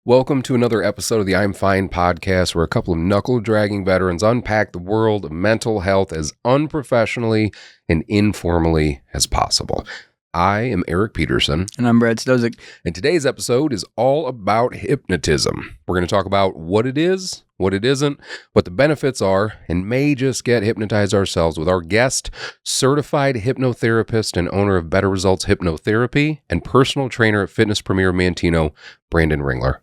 Welcome to another episode of the I'm.F.I.N.E podcast, where a couple of knuckle-dragging veterans unpack the world of mental health as unprofessionally and informally as possible. I am Eric Peterson. And I'm Brad Stozic. And today's episode is all about hypnotism. We're going to talk about what it is, what it isn't, what the benefits are, and may just get hypnotized ourselves with our guest, certified hypnotherapist and owner of Better Results Hypnotherapy and personal trainer at Fitness Premier Mantino, Brandon Ringler.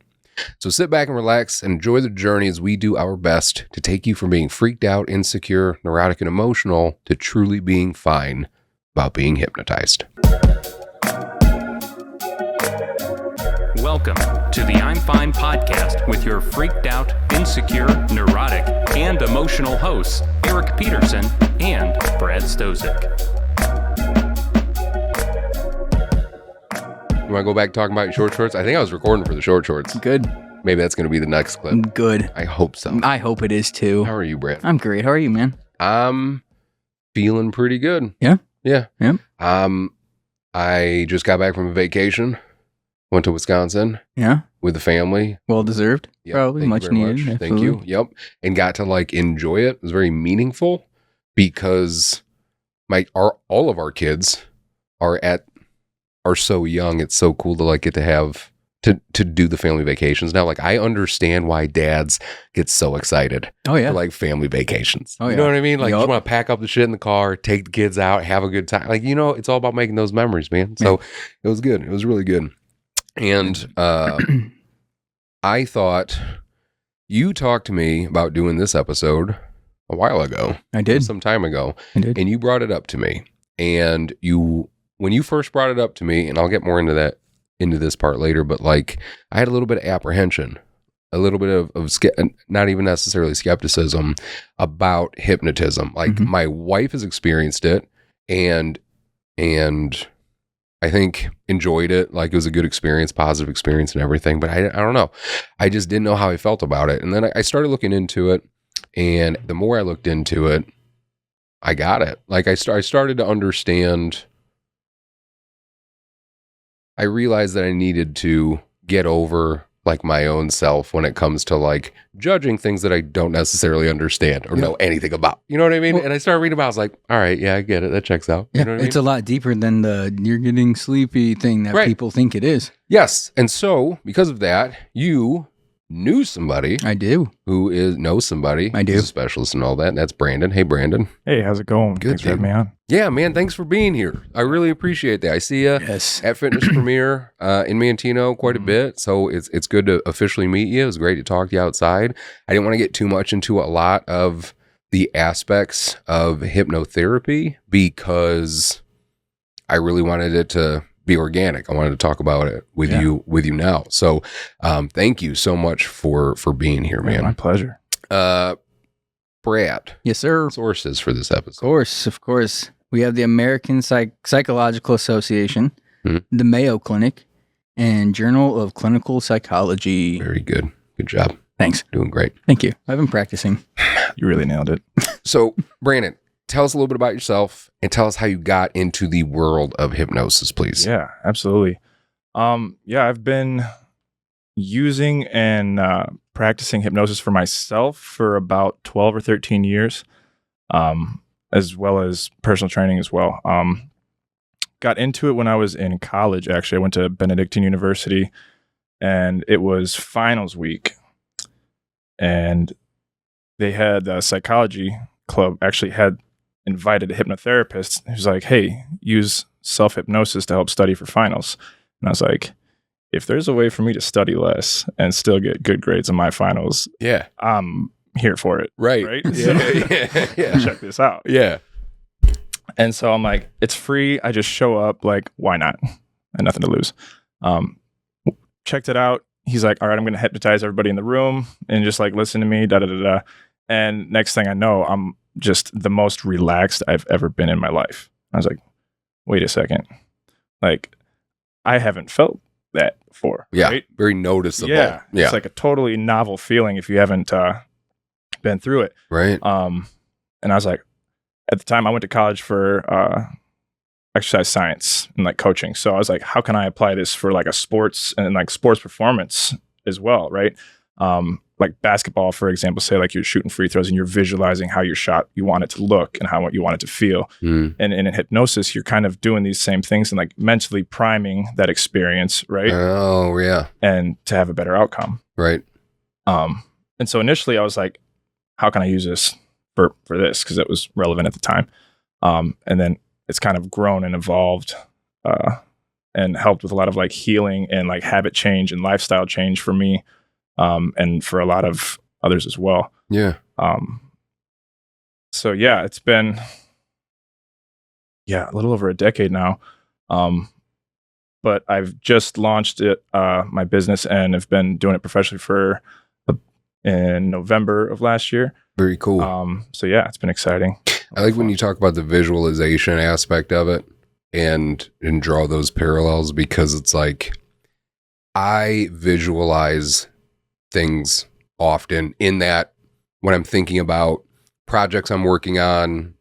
So sit back and relax and enjoy the journey as we do our best to take you from being freaked out, insecure, neurotic, and emotional to truly being fine about being hypnotized. Welcome to the I'm.F.I.N.E podcast with your freaked out, insecure, neurotic, and emotional hosts, Eric Peterson and Brad Stozic. You want to go back talking about your short shorts? I think I was recording for the short shorts. Good. Maybe that's going to be the next clip. Good. I hope so. I hope it is too. How are you, Brad? I'm great. How are you, man? I'm feeling pretty good. Yeah? Yeah. Yeah. I just got back from a vacation. Went to Wisconsin. Yeah. With the family. Well deserved. Yep. Probably much needed. Much. Thank you. Yep. And got to enjoy it. It was very meaningful because all of our kids are so young. It's so cool to get to have to do the family vacations now. I understand why dads get so excited. Oh yeah. For family vacations. Oh yeah. You know what I mean? You Yup. just want to pack up the shit in the car, take the kids out, have a good time. It's all about making those memories, man. So It was good. It was really good. And I thought you talked to me about doing this episode a while ago. I did. Some time ago. I did. And you brought it up to me. And when you first brought it up to me, and I'll get more into this part later, but I had a little bit of apprehension, a little bit of not even necessarily skepticism about hypnotism. My wife has experienced it and I think enjoyed it. It was a good experience, positive experience and everything, but I don't know. I just didn't know how I felt about it. And then I started looking into it, and the more I looked into it, I got it. I started to understand. I realized that I needed to get over my own self when it comes to judging things that I don't necessarily understand or know anything about. You know what I mean? Well, and I started reading about it. I was like, all right, yeah, I get it. That checks out. Yeah, you know what it's a lot deeper than the you're getting sleepy thing that people think it is. Yes. And so because of that, you knew somebody. I do. Who knows somebody. I do. Who's a specialist and all that. And that's Brandon. Hey, Brandon. Hey, how's it going? Good. Thanks for having me on. Yeah, man. Thanks for being here. I really appreciate that. I see you at Fitness Premier in Mantino quite a bit. So it's good to officially meet you. It was great to talk to you outside. I didn't want to get too much into a lot of the aspects of hypnotherapy because I really wanted it to be organic. I wanted to talk about it with you now. So thank you so much for being here, man. My pleasure. Brad. Yes, sir. Sources for this episode. Of course. We have the American Psychological Association, the Mayo Clinic, and Journal of Clinical Psychology. Very good. Good job. Thanks. Doing great. Thank you. I've been practicing. You really nailed it. So, Brandon, tell us a little bit about yourself and tell us how you got into the world of hypnosis, please. Yeah, absolutely. I've been using and practicing hypnosis for myself for about 12 or 13 years, as well as personal training as well. Got into it when I was in college, actually. I went to Benedictine University, and it was finals week. And they had a psychology club actually had invited a hypnotherapist who's like, hey, use self-hypnosis to help study for finals. And I was like, if there's a way for me to study less and still get good grades in my finals, I'm here for it. Right? Yeah. Check this out. Yeah. And so I'm like, it's free. I just show up. Why not? I had nothing to lose. Checked it out. He's like, all right, I'm going to hypnotize everybody in the room and just listen to me, da-da-da-da. And next thing I know, I'm just the most relaxed I've ever been in my life. I was like, wait a second. I haven't felt that before. Yeah. Right? Very noticeable. Yeah. It's a totally novel feeling if you haven't been through it. Right. And I was like, at the time I went to college for exercise science and coaching. So I was like, how can I apply this for a sports and sports performance as well, right? Like basketball, for example, say like you're shooting free throws and you're visualizing how your shot, you want it to look and how you want it to feel. And in hypnosis, you're kind of doing these same things and like mentally priming that experience, right? Oh, yeah. And to have a better outcome. Right. And so initially I was like, how can I use this for this? Because it was relevant at the time. And then it's kind of grown and evolved and helped with a lot of like healing and like habit change and lifestyle change for me. And for a lot of others as well. Yeah. So yeah, it's been a little over a decade now. But I've just launched it, my business, and have been doing it professionally in November of last year. Very cool. So yeah, it's been exciting. I like when you talk about the visualization aspect of it and draw those parallels, because it's like I visualize things often in that when I'm thinking about projects I'm working on,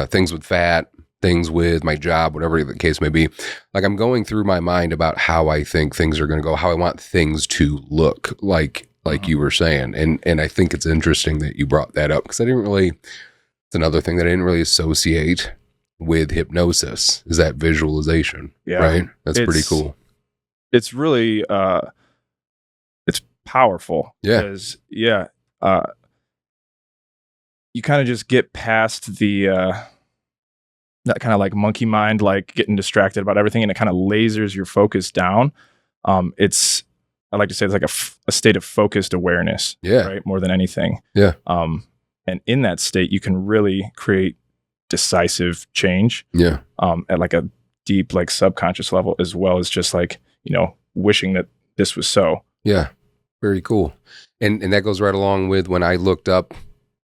things with fat, things with my job, whatever the case may be, like I'm going through my mind about how I think things are going to go, how I want things to look like you were saying. And I think it's interesting that you brought that up, because it's another thing that I didn't really associate with hypnosis is that visualization. Yeah. Right. That's pretty cool. It's really, it's powerful. Yeah. Because, you kind of just get past the, that kind of like monkey mind, like getting distracted about everything, and it kind of lasers your focus down. I like to say it's like a state of focused awareness. Yeah. Right. More than anything. Yeah. And in that state, you can really create decisive change. Yeah. At like a deep, like subconscious level, as well as just like, wishing that this was so. Yeah. Very cool. And that goes right along with when I looked up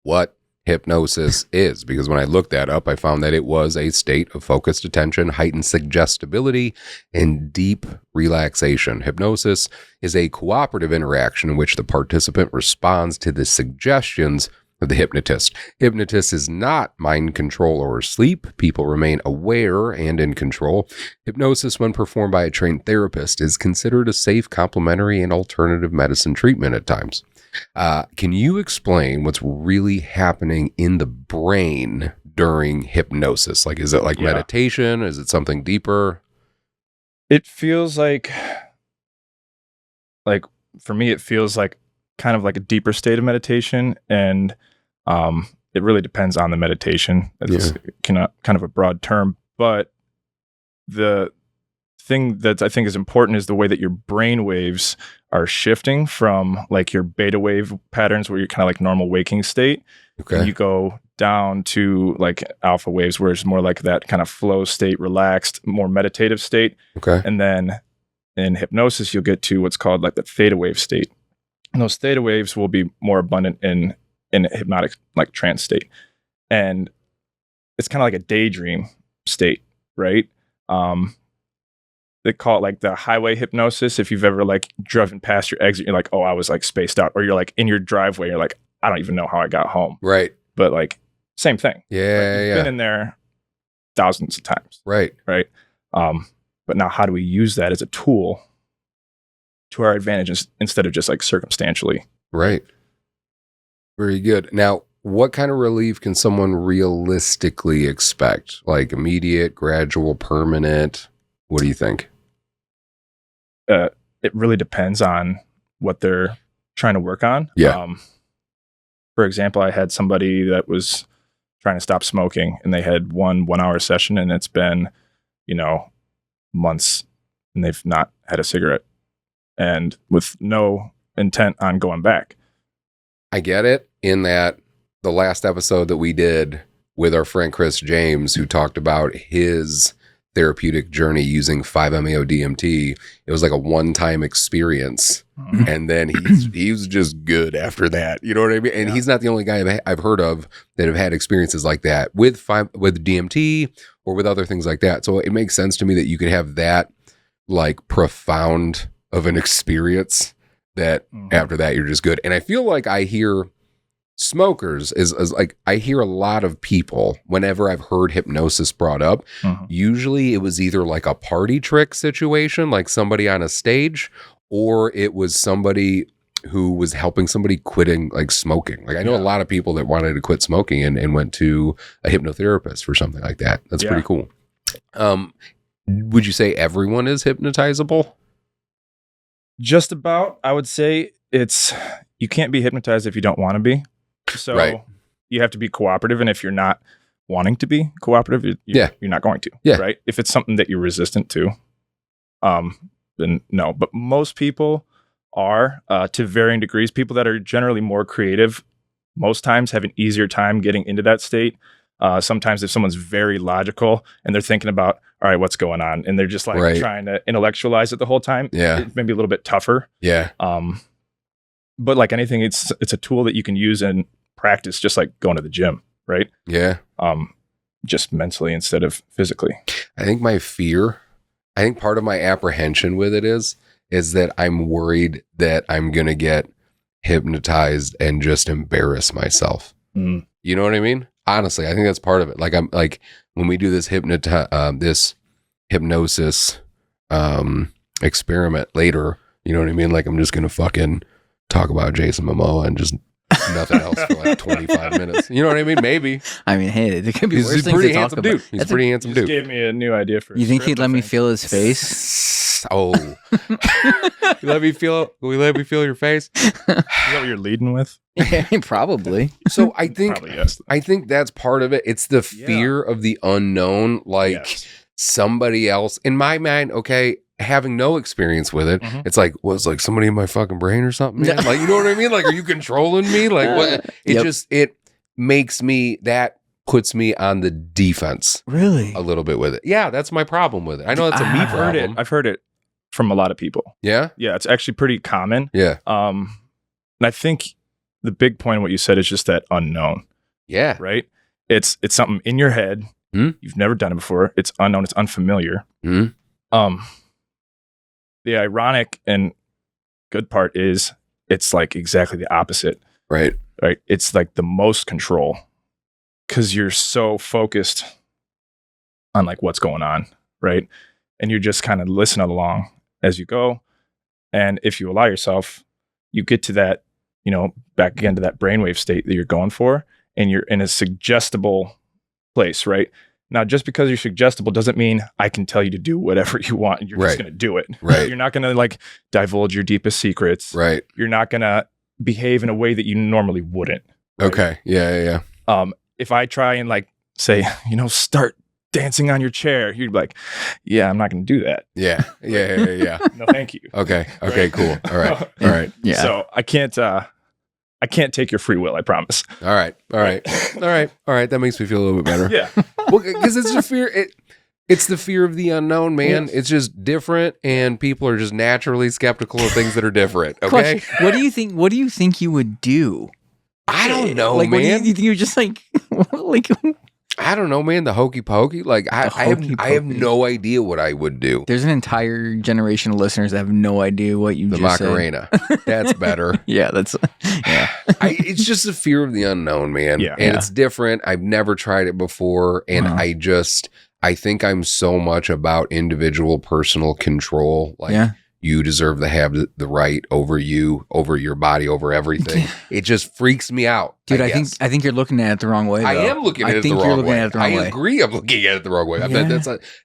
what hypnosis is, because when I looked that up, I found that it was a state of focused attention, heightened suggestibility, and deep relaxation. Hypnosis is a cooperative interaction in which the participant responds to the suggestions of the hypnotist. Hypnotist is not mind control or sleep. People remain aware and in control. Hypnosis, when performed by a trained therapist, is considered a safe, complementary, and alternative medicine treatment at times. Can you explain what's really happening in the brain during hypnosis? Like, is it like meditation? Is it something deeper? It feels like for me, it feels like kind of like a deeper state of meditation, and it really depends on the meditation. It's kind of a broad term, but the thing that I think is important is the way that your brain waves are shifting from like your beta wave patterns, where you're kind of like normal waking state. Okay. And you go down to like alpha waves, where it's more like that kind of flow state, relaxed, more meditative state. Okay. And then in hypnosis, you'll get to what's called like the theta wave state. And those theta waves will be more abundant in a hypnotic like trance state. And it's kind of like a daydream state, right? They call it like the highway hypnosis. If you've ever like driven past your exit, you're like, oh, I was like spaced out. Or you're like in your driveway, you're like, I don't even know how I got home. Right. But like same thing. Yeah. Like, you've been in there thousands of times. Right. Right. But now how do we use that as a tool to our advantage instead of just like circumstantially? Right. Very good. Now, what kind of relief can someone realistically expect? Like immediate, gradual, permanent? What do you think? It really depends on what they're trying to work on. Yeah. For example, I had somebody that was trying to stop smoking, and they had one 1 hour session, and it's been, months, and they've not had a cigarette, and with no intent on going back. I get it in that the last episode that we did with our friend Chris James, who talked about his therapeutic journey using 5-MeO DMT, it was like a one-time experience. And then he was just good after that. You know what I mean? And he's not the only guy I've heard of that have had experiences like that with DMT or with other things like that. So it makes sense to me that you could have that like profound of an experience that after that you're just good. And I feel like I hear smokers is like, I hear a lot of people whenever I've heard hypnosis brought up, usually it was either like a party trick situation, like somebody on a stage, or it was somebody who was helping somebody quitting like smoking. Like I know a lot of people that wanted to quit smoking and went to a hypnotherapist for something like that. That's pretty cool. Would you say everyone is hypnotizable? Just about. I would say you can't be hypnotized if you don't want to be. So you have to be cooperative. And if you're not wanting to be cooperative, you're not going to. Yeah. Right. If it's something that you're resistant to, then no. But most people are, to varying degrees. People that are generally more creative most times have an easier time getting into that state. Sometimes if someone's very logical and they're thinking about, all right, what's going on? And they're just like trying to intellectualize it the whole time. Yeah. It may be a little bit tougher. Yeah. But like anything, it's a tool that you can use and practice, just like going to the gym. Right. Yeah. Just mentally instead of physically. I think part of my apprehension with it is that I'm worried that I'm going to get hypnotized and just embarrass myself. You know what I mean? Honestly, I think that's part of it. Like I'm like when we do this hypnosis experiment later, you know what I mean? Like I'm just going to fucking talk about Jason Momoa and just nothing else for like 25 minutes. You know what I mean? Maybe. I mean, hey, there could be worse things to talk about. He's a pretty handsome dude. Gave me a new idea for. You think he'd let me feel his face? Oh, you let me feel. Will you let me feel your face? Is that what you're leading with? Yeah, probably. So I think I think that's part of it. It's the fear of the unknown. Like somebody else in my mind. Okay. Having no experience with it, it's like, was like somebody in my fucking brain or something? Man? Like, you know what I mean? Like, are you controlling me? Like, what? It makes me, that puts me on the defense. Really? A little bit with it. Yeah, that's my problem with it. I know that's a me problem. I've heard it from a lot of people. Yeah? Yeah, it's actually pretty common. Yeah. And I think the big point of what you said is just that unknown. Yeah. Right? It's something in your head. You've never done it before. It's unknown. It's unfamiliar. The ironic and good part is it's like exactly the opposite. Right. Right. It's like the most control because you're so focused on like what's going on. Right. And you're just kind of listening along as you go. And if you allow yourself, you get to that, back again to that brainwave state that you're going for. And you're in a suggestible place. Right. Now, just because you're suggestible doesn't mean I can tell you to do whatever you want and you're just going to do it. Right. You're not going to like divulge your deepest secrets. Right. You're not going to behave in a way that you normally wouldn't. Right? Okay. Yeah. If I try and like say, start dancing on your chair, you'd be like, yeah, I'm not going to do that. Yeah. No, thank you. Okay. Cool. All right. Yeah. So I can't take your free will, I promise. All right. That makes me feel a little bit better. Yeah. Well, because it's the fear. It's the fear of the unknown, man. It's just different, and people are just naturally skeptical of things that are different. Okay. Question. What do you think you would do? I don't know, man. What do you think you're just like? I don't know, man. The hokey pokey. Like I have no idea what I would do. There's an entire generation of listeners that have no idea what you just Macarena. Said. That's better. It's just the fear of the unknown, man. Yeah. And it's different. I've never tried it before. And I think I'm so much about individual personal control. Like you deserve to have the right over you, over your body, over everything. It just freaks me out. Dude, I think you're looking at it the wrong way. Though. I am looking at it the wrong way. I agree. I'm looking at it the wrong way.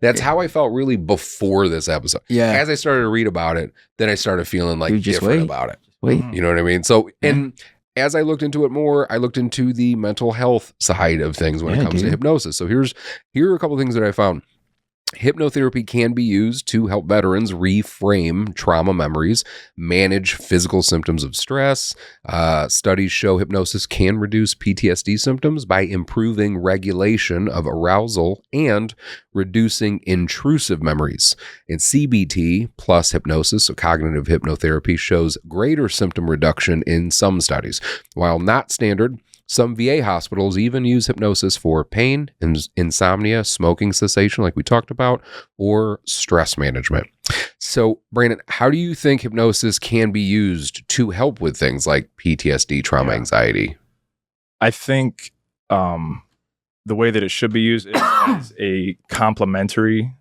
That's how I felt really before this episode. Yeah. As I started to read about it, then I started feeling like different about it. You know what I mean? So, and as I looked into it more, I looked into the mental health side of things when it comes to hypnosis. So here are a couple of things that I found. Hypnotherapy can be used to help veterans reframe trauma memories, manage physical symptoms of stress. Studies show hypnosis can reduce PTSD symptoms by improving regulation of arousal and reducing intrusive memories. And CBT plus hypnosis, so cognitive hypnotherapy, shows greater symptom reduction in some studies. While not standard, some VA hospitals even use hypnosis for pain, insomnia, smoking cessation, like we talked about, or stress management. So, Brandon, how do you think hypnosis can be used to help with things like PTSD, trauma, anxiety? I think the way that it should be used is as a complementary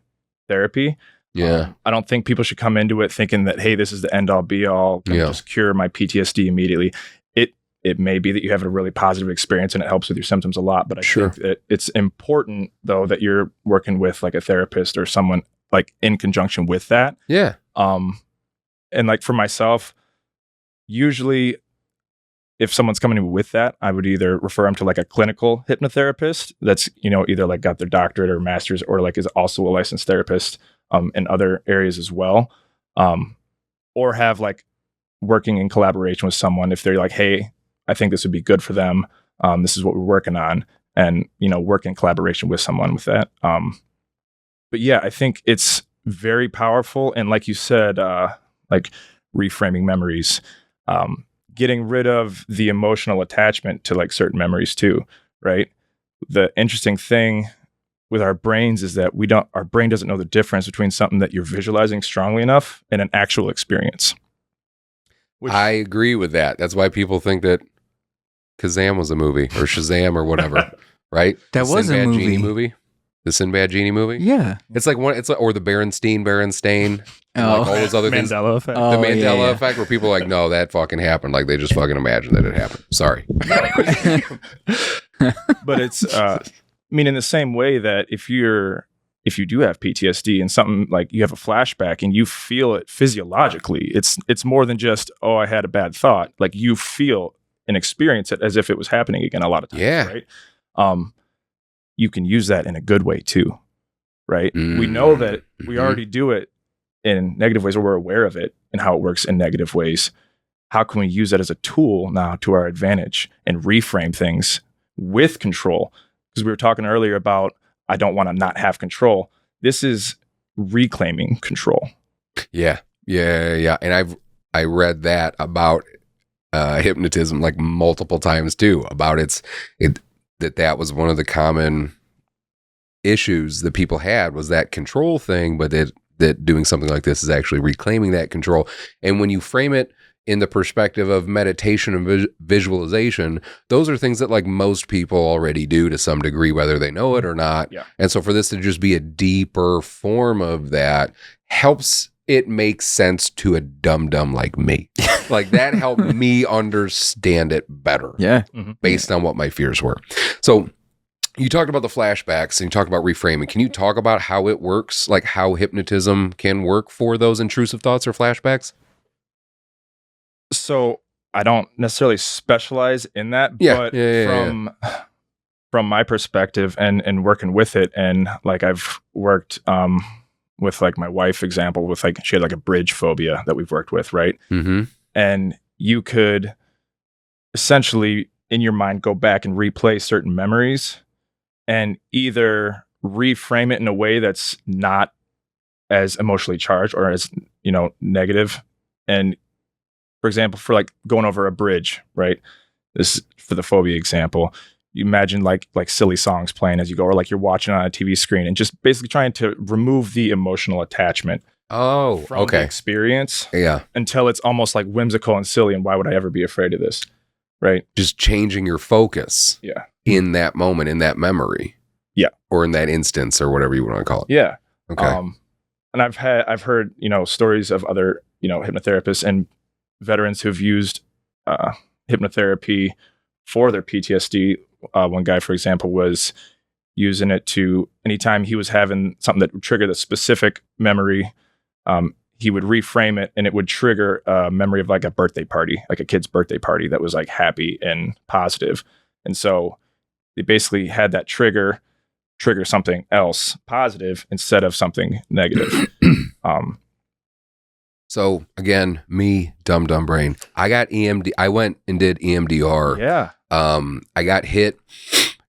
therapy. Yeah. I don't think people should come into it thinking that, hey, this is the end all be all, can just cure my PTSD immediately. It may be that you have a really positive experience and it helps with your symptoms a lot, but I think that it's important though that you're working with like a therapist or someone like in conjunction with that. Yeah. And like for myself, usually if someone's coming in with that, I would either refer them to like a clinical hypnotherapist that's, either like got their doctorate or master's or like is also a licensed therapist in other areas as well. Or have like working in collaboration with someone if they're like, hey, I think this would be good for them. This is what we're working on, and work in collaboration with someone with that. But yeah, I think it's very powerful, and like you said, like reframing memories, getting rid of the emotional attachment to like certain memories too, right? The interesting thing with our brains is that our brain doesn't know the difference between something that you're visualizing strongly enough and an actual experience. I agree with that. That's why people think that Kazam was a movie or Shazam or whatever, right? That was a Sinbad movie. Genie movie. The Sinbad Genie movie. Yeah. It's like or the Berenstain, and like all those other things. Mandela effect. The Mandela effect, where people are like, no, that fucking happened. Like they just fucking imagine that it happened. Sorry. But it's, in the same way that if you do have PTSD and something like you have a flashback and you feel it physiologically, it's more than just, oh, I had a bad thought. Like you feel and experience it as if it was happening again a lot of times, right? You can use that in a good way too, right? We know that we already do it in negative ways, or we're aware of it and how it works in negative ways. How can we use that as a tool now to our advantage and reframe things with control? Because we were talking earlier about, I don't want to not have control. This is reclaiming control. Yeah. And I read that about hypnotism like multiple times too, about that was one of the common issues that people had, was that control thing, but that doing something like this is actually reclaiming that control. And when you frame it in the perspective of meditation and visualization, those are things that like most people already do to some degree, whether they know it or not. Yeah. And so for this to just be a deeper form of that helps it make sense to a dum-dum like me. Like that helped me understand it better. Yeah. Based on what my fears were. So you talked about the flashbacks and you talked about reframing. Can you talk about how it works? Like how hypnotism can work for those intrusive thoughts or flashbacks? So I don't necessarily specialize in that, but from my perspective and working with it, and like I've worked with like my wife, example, with like she had like a bridge phobia that we've worked with, right? Mm-hmm. And you could essentially in your mind go back and replay certain memories and either reframe it in a way that's not as emotionally charged or as, negative. And for example, for like going over a bridge, right? This for the phobia example, you imagine like silly songs playing as you go, or like you're watching on a TV screen and just basically trying to remove the emotional attachment from the experience until it's almost like whimsical and silly. And why would I ever be afraid of this? Right. Just changing your focus in that moment, in that memory. Yeah. Or in that instance or whatever you want to call it. Yeah. Okay. And I've heard, stories of other, hypnotherapists and veterans who've used hypnotherapy for their PTSD. One guy, for example, was using it to, anytime he was having something that would trigger the specific memory, he would reframe it and it would trigger a memory of like a birthday party, like a kid's birthday party that was like happy and positive. And so they basically had that trigger something else positive instead of something negative. So again, me, dumb brain. I got EMD. I went and did EMDR. Yeah. I got hit.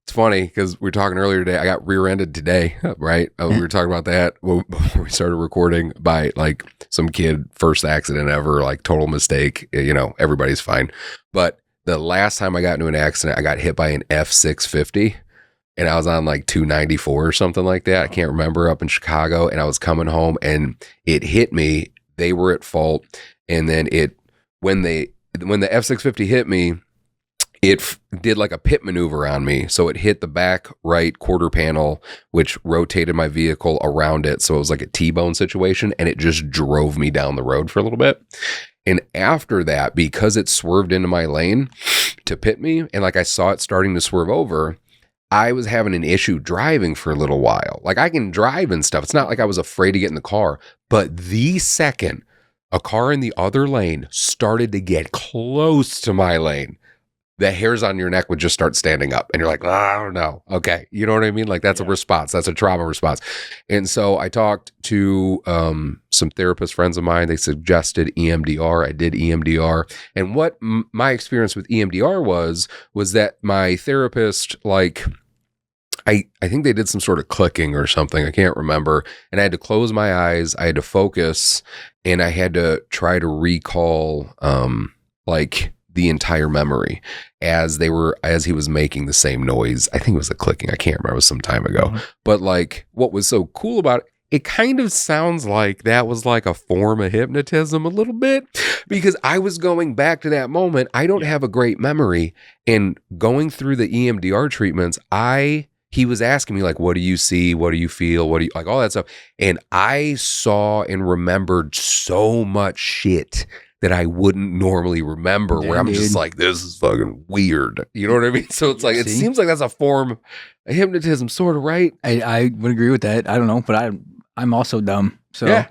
It's funny because we were talking earlier today. I got rear-ended today, right? We were talking about that before we started recording by like some kid, first accident ever, like total mistake. Everybody's fine. But the last time I got into an accident, I got hit by an F650. And I was on like 294 or something like that. I can't remember, up in Chicago. And I was coming home and it hit me. They were at fault. And then when the F650 hit me, did like a pit maneuver on me. So it hit the back right quarter panel, which rotated my vehicle around it. So it was like a T-bone situation, and it just drove me down the road for a little bit. And after that, because it swerved into my lane to pit me, and like I saw it starting to swerve over, I was having an issue driving for a little while. Like I can drive and stuff. It's not like I was afraid to get in the car, but the second a car in the other lane started to get close to my lane, the hairs on your neck would just start standing up, and you're like, I don't know. Okay. You know what I mean? Like that's a response. That's a trauma response. And so I talked to some therapist friends of mine. They suggested EMDR. I did EMDR. And what my experience with EMDR was that my therapist, like, I think they did some sort of clicking or something. I can't remember. And I had to close my eyes. I had to focus, and I had to try to recall like the entire memory as he was making the same noise. I think it was the clicking. I can't remember. It was some time ago. Mm-hmm. But like what was so cool about it, it kind of sounds like that was like a form of hypnotism a little bit, because I was going back to that moment. I don't have a great memory, and going through the EMDR treatments, he was asking me like, what do you see? What do you feel? What do you like? All that stuff. And I saw and remembered so much shit that I wouldn't normally remember, where I'm just like, this is fucking weird. You know what I mean? So it's like, it seems like that's a form of hypnotism, sort of, right? I would agree with that. I don't know, but I'm also dumb. So yeah,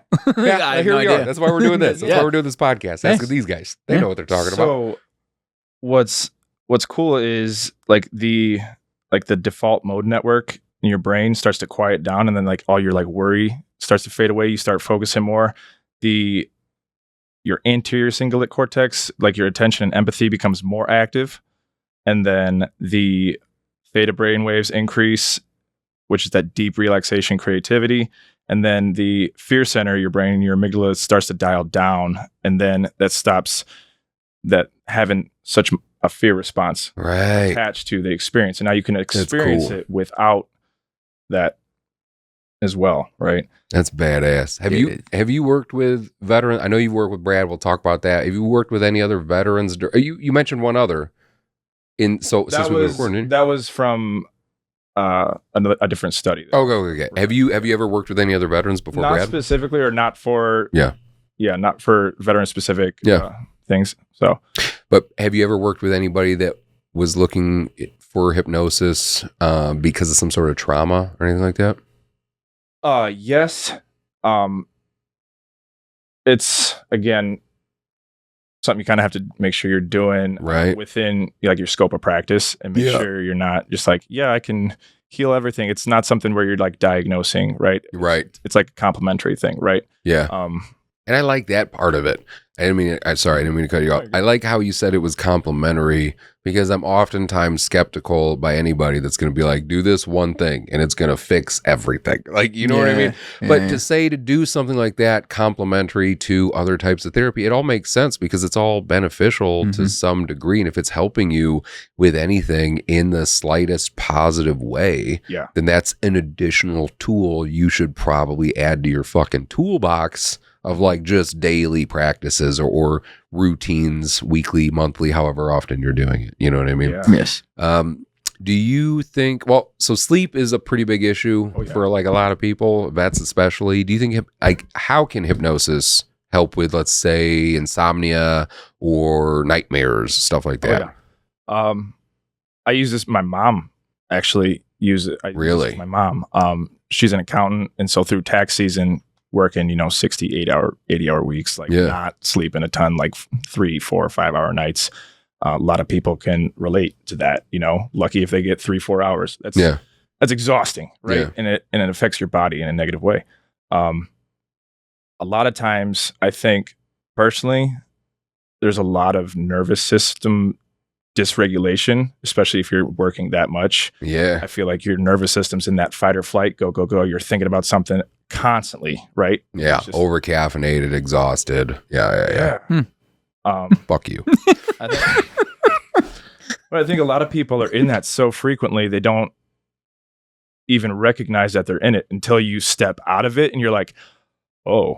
here we are. That's why we're doing this. That's why we're doing this podcast. Ask these guys. They know what they're talking about. So what's cool is like the default mode network in your brain starts to quiet down, and then like all your like worry starts to fade away. You start focusing more. Your anterior cingulate cortex, like your attention and empathy, becomes more active. And then the theta brainwaves increase, which is that deep relaxation, creativity. And then the fear center, your brain, your amygdala, starts to dial down. And then that stops that having such a fear response attached to the experience. And now you can experience it without that as well, right? That's badass. Have you worked with veterans? I know you've worked with Brad. We'll talk about that. Have you worked with any other veterans? You mentioned one other. That was from a different study. Okay. Have you ever worked with any other veterans before, not Brad? Not specifically, or not for not for veteran specific things. So, but have you ever worked with anybody that was looking for hypnosis because of some sort of trauma or anything like that? Yes. It's again something you kind of have to make sure you're doing within like your scope of practice, and make sure you're not just like, I can heal everything. It's not something where you're like diagnosing, right? It's like a complementary thing, right? Yeah. And I like that part of it. I didn't mean to cut you off. I like how you said it was complimentary, because I'm oftentimes skeptical by anybody that's going to be like, do this one thing and it's going to fix everything. Like, you know what I mean? Yeah. But to do something like that complementary to other types of therapy, it all makes sense, because it's all beneficial to some degree. And if it's helping you with anything in the slightest positive way, then that's an additional tool you should probably add to your fucking toolbox of like just daily practices or routines, weekly, monthly, however often you're doing it. You know what I mean? Yeah. Yes. Do you think, so sleep is a pretty big issue for like a lot of people, vets especially. Do you think, like, how can hypnosis help with, let's say, insomnia or nightmares, stuff like that? I use this. My mom actually uses it. Really? My mom. She's an accountant. And so through tax season, working, 60, 80-hour weeks, like not sleeping a ton, like 3, 4, 5 hour nights. A lot of people can relate to that, lucky if they get 3, 4 hours. That's exhausting, right? Yeah. And it affects your body in a negative way. A lot of times, I think personally, there's a lot of nervous system dysregulation, especially if you're working that much. Yeah. I feel like your nervous system's in that fight or flight, go, go, go. You're thinking about something constantly, right? Yeah. Over caffeinated, exhausted. Yeah. Fuck you. But I think a lot of people are in that so frequently, they don't even recognize that they're in it until you step out of it and you're like, I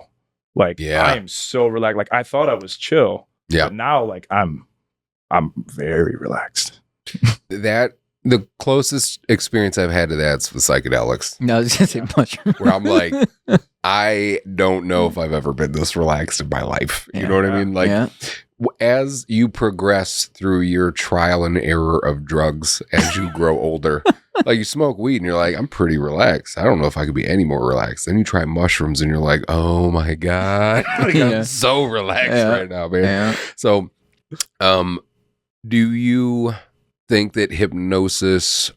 am so relaxed. Like I thought I was chill. Yeah. But now like I'm very relaxed. that the closest experience I've had to that's with psychedelics, No, I was gonna say mushroom. where I'm like, I don't know if I've ever been this relaxed in my life. You know what I mean? Like, Yeah. as you progress through your trial and error of drugs as you grow older, like you smoke weed and you're like, I'm pretty relaxed. I don't know if I could be any more relaxed. Then you try mushrooms and you're like, oh my God. Like, Yeah. I'm so relaxed Yeah. right now, man. Yeah. So, do you think that hypnosis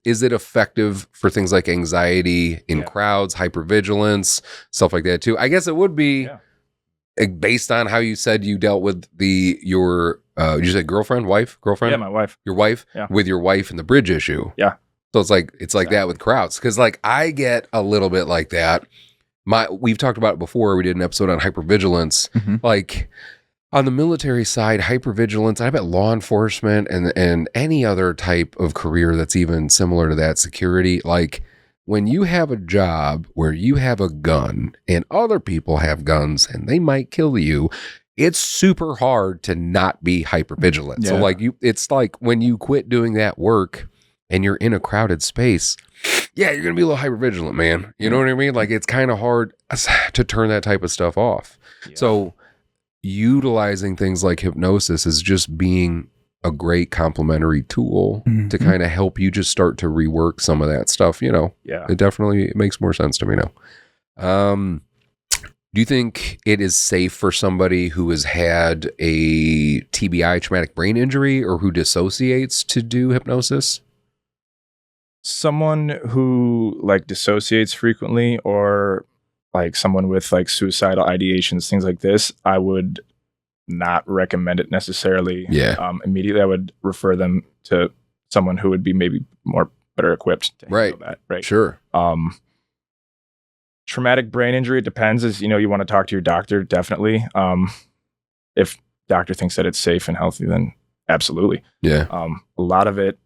is it effective for things like anxiety in crowds, hypervigilance, stuff like that too? I guess it would be based on how you said you dealt with your did you say girlfriend? Yeah, my wife. Your wife? Yeah. With your wife and the bridge issue. Yeah. So it's like that with crowds. Because like I get a little bit like that. We've talked about it before. We did an episode on hypervigilance. Mm-hmm. Like on the military side, hypervigilance, I bet law enforcement and any other type of career that's even similar to that, security, like when you have a job where you have a gun and other people have guns and they might kill you, it's super hard to not be hypervigilant. So Yeah. like it's like when you quit doing that work and you're in a crowded space, yeah, you're going to be a little hypervigilant, man. You know what I mean? Like it's kind of hard to turn that type of stuff off. Yeah. So utilizing things like hypnosis is just being a great complementary tool to kind of help you just start to rework some of that stuff. You know, it definitely makes more sense to me now. Do you think it is safe for somebody who has had a TBI, traumatic brain injury, or who dissociates to do hypnosis? Someone who like dissociates frequently, or like someone with like suicidal ideations, things like this, I would not recommend it necessarily. Immediately. I would refer them to someone who would be maybe better equipped to handle that. Right. Sure. Traumatic brain injury, it depends. As you know, you want to talk to your doctor, definitely. If doctor thinks that it's safe and healthy, then absolutely. Yeah. A lot of it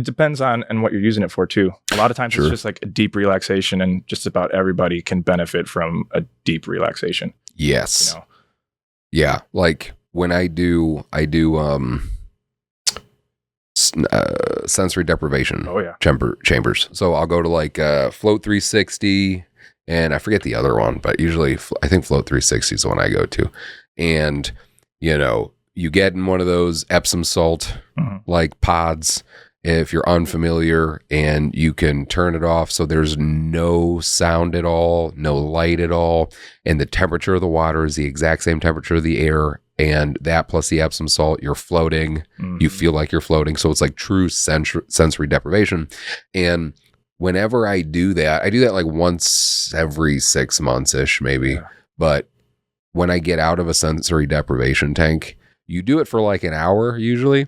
depends on what you're using it for too. A lot of times it's just like a deep relaxation, and just about everybody can benefit from a deep relaxation. Yes. You know? Yeah. Like when I do sensory deprivation chambers. So I'll go to like Float 360, and I forget the other one, but usually I think Float 360 is the one I go to. And, you know, you get in one of those Epsom salt like pods if you're unfamiliar, and you can turn it off so there's no sound at all, no light at all, and the temperature of the water is the exact same temperature of the air, and that plus the Epsom salt, you're floating. You feel like you're floating. So it's like true sensory deprivation. And whenever I do that like once every 6 months-ish maybe. Yeah. But when I get out of a sensory deprivation tank, you do it for like an hour usually.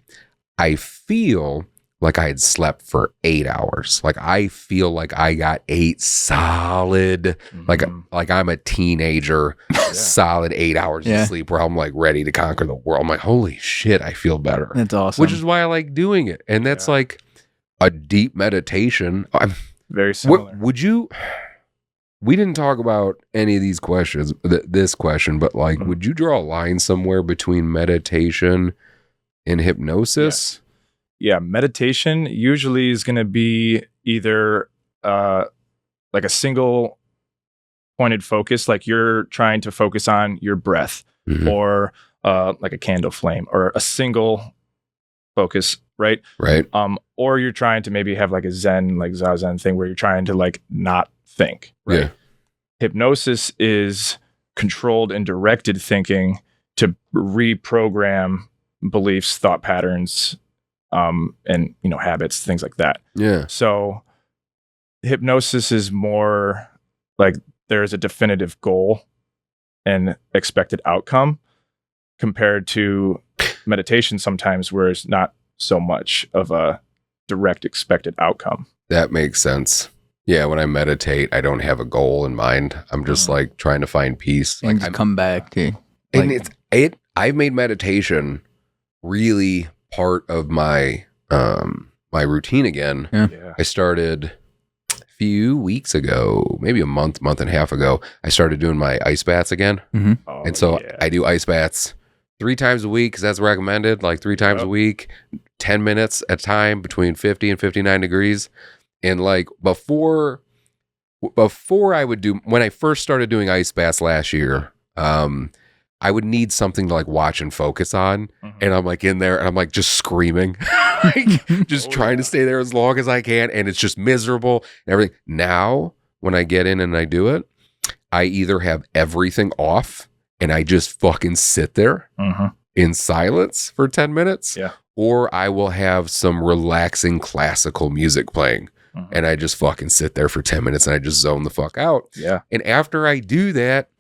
I feel like I had slept for 8 hours. Like I feel like I got 8 solid, like I'm a teenager, solid 8 hours of sleep where I'm like ready to conquer the world. I'm like, holy shit, I feel better. That's awesome. Which is why I like doing it. And that's like a deep meditation. Very similar. We didn't talk about any of these questions, this question, but like, would you draw a line somewhere between meditation and hypnosis? Yeah, meditation usually is going to be either like a single pointed focus, like you're trying to focus on your breath, or like a candle flame, or a single focus, right? Right. Or you're trying to maybe have like a Zen, like Zazen thing where you're trying to like not think, right? Yeah. Hypnosis is controlled and directed thinking to reprogram beliefs, thought patterns, and habits, things like that. Yeah. So hypnosis is more like there's a definitive goal and expected outcome, compared to meditation sometimes where it's not so much of a direct expected outcome. That makes sense. Yeah, when I meditate, I don't have a goal in mind. I'm just like trying to find peace. And like just come back to and I've made meditation really part of my my routine again. Yeah. I started a few weeks ago, maybe a month and a half ago. I started doing my ice baths again. Mm-hmm. And so I do ice baths 3 times a week, because that's recommended, like 3 times a week, 10 minutes at a time between 50 and 59 degrees. And like before I would do, when I first started doing ice baths last year, I would need something to like watch and focus on. And I'm like in there and I'm like just screaming, like, just trying to stay there as long as I can. And it's just miserable and everything. Now, when I get in and I do it, I either have everything off and I just fucking sit there in silence for 10 minutes, or I will have some relaxing classical music playing. And I just fucking sit there for 10 minutes and I just zone the fuck out. And after I do that,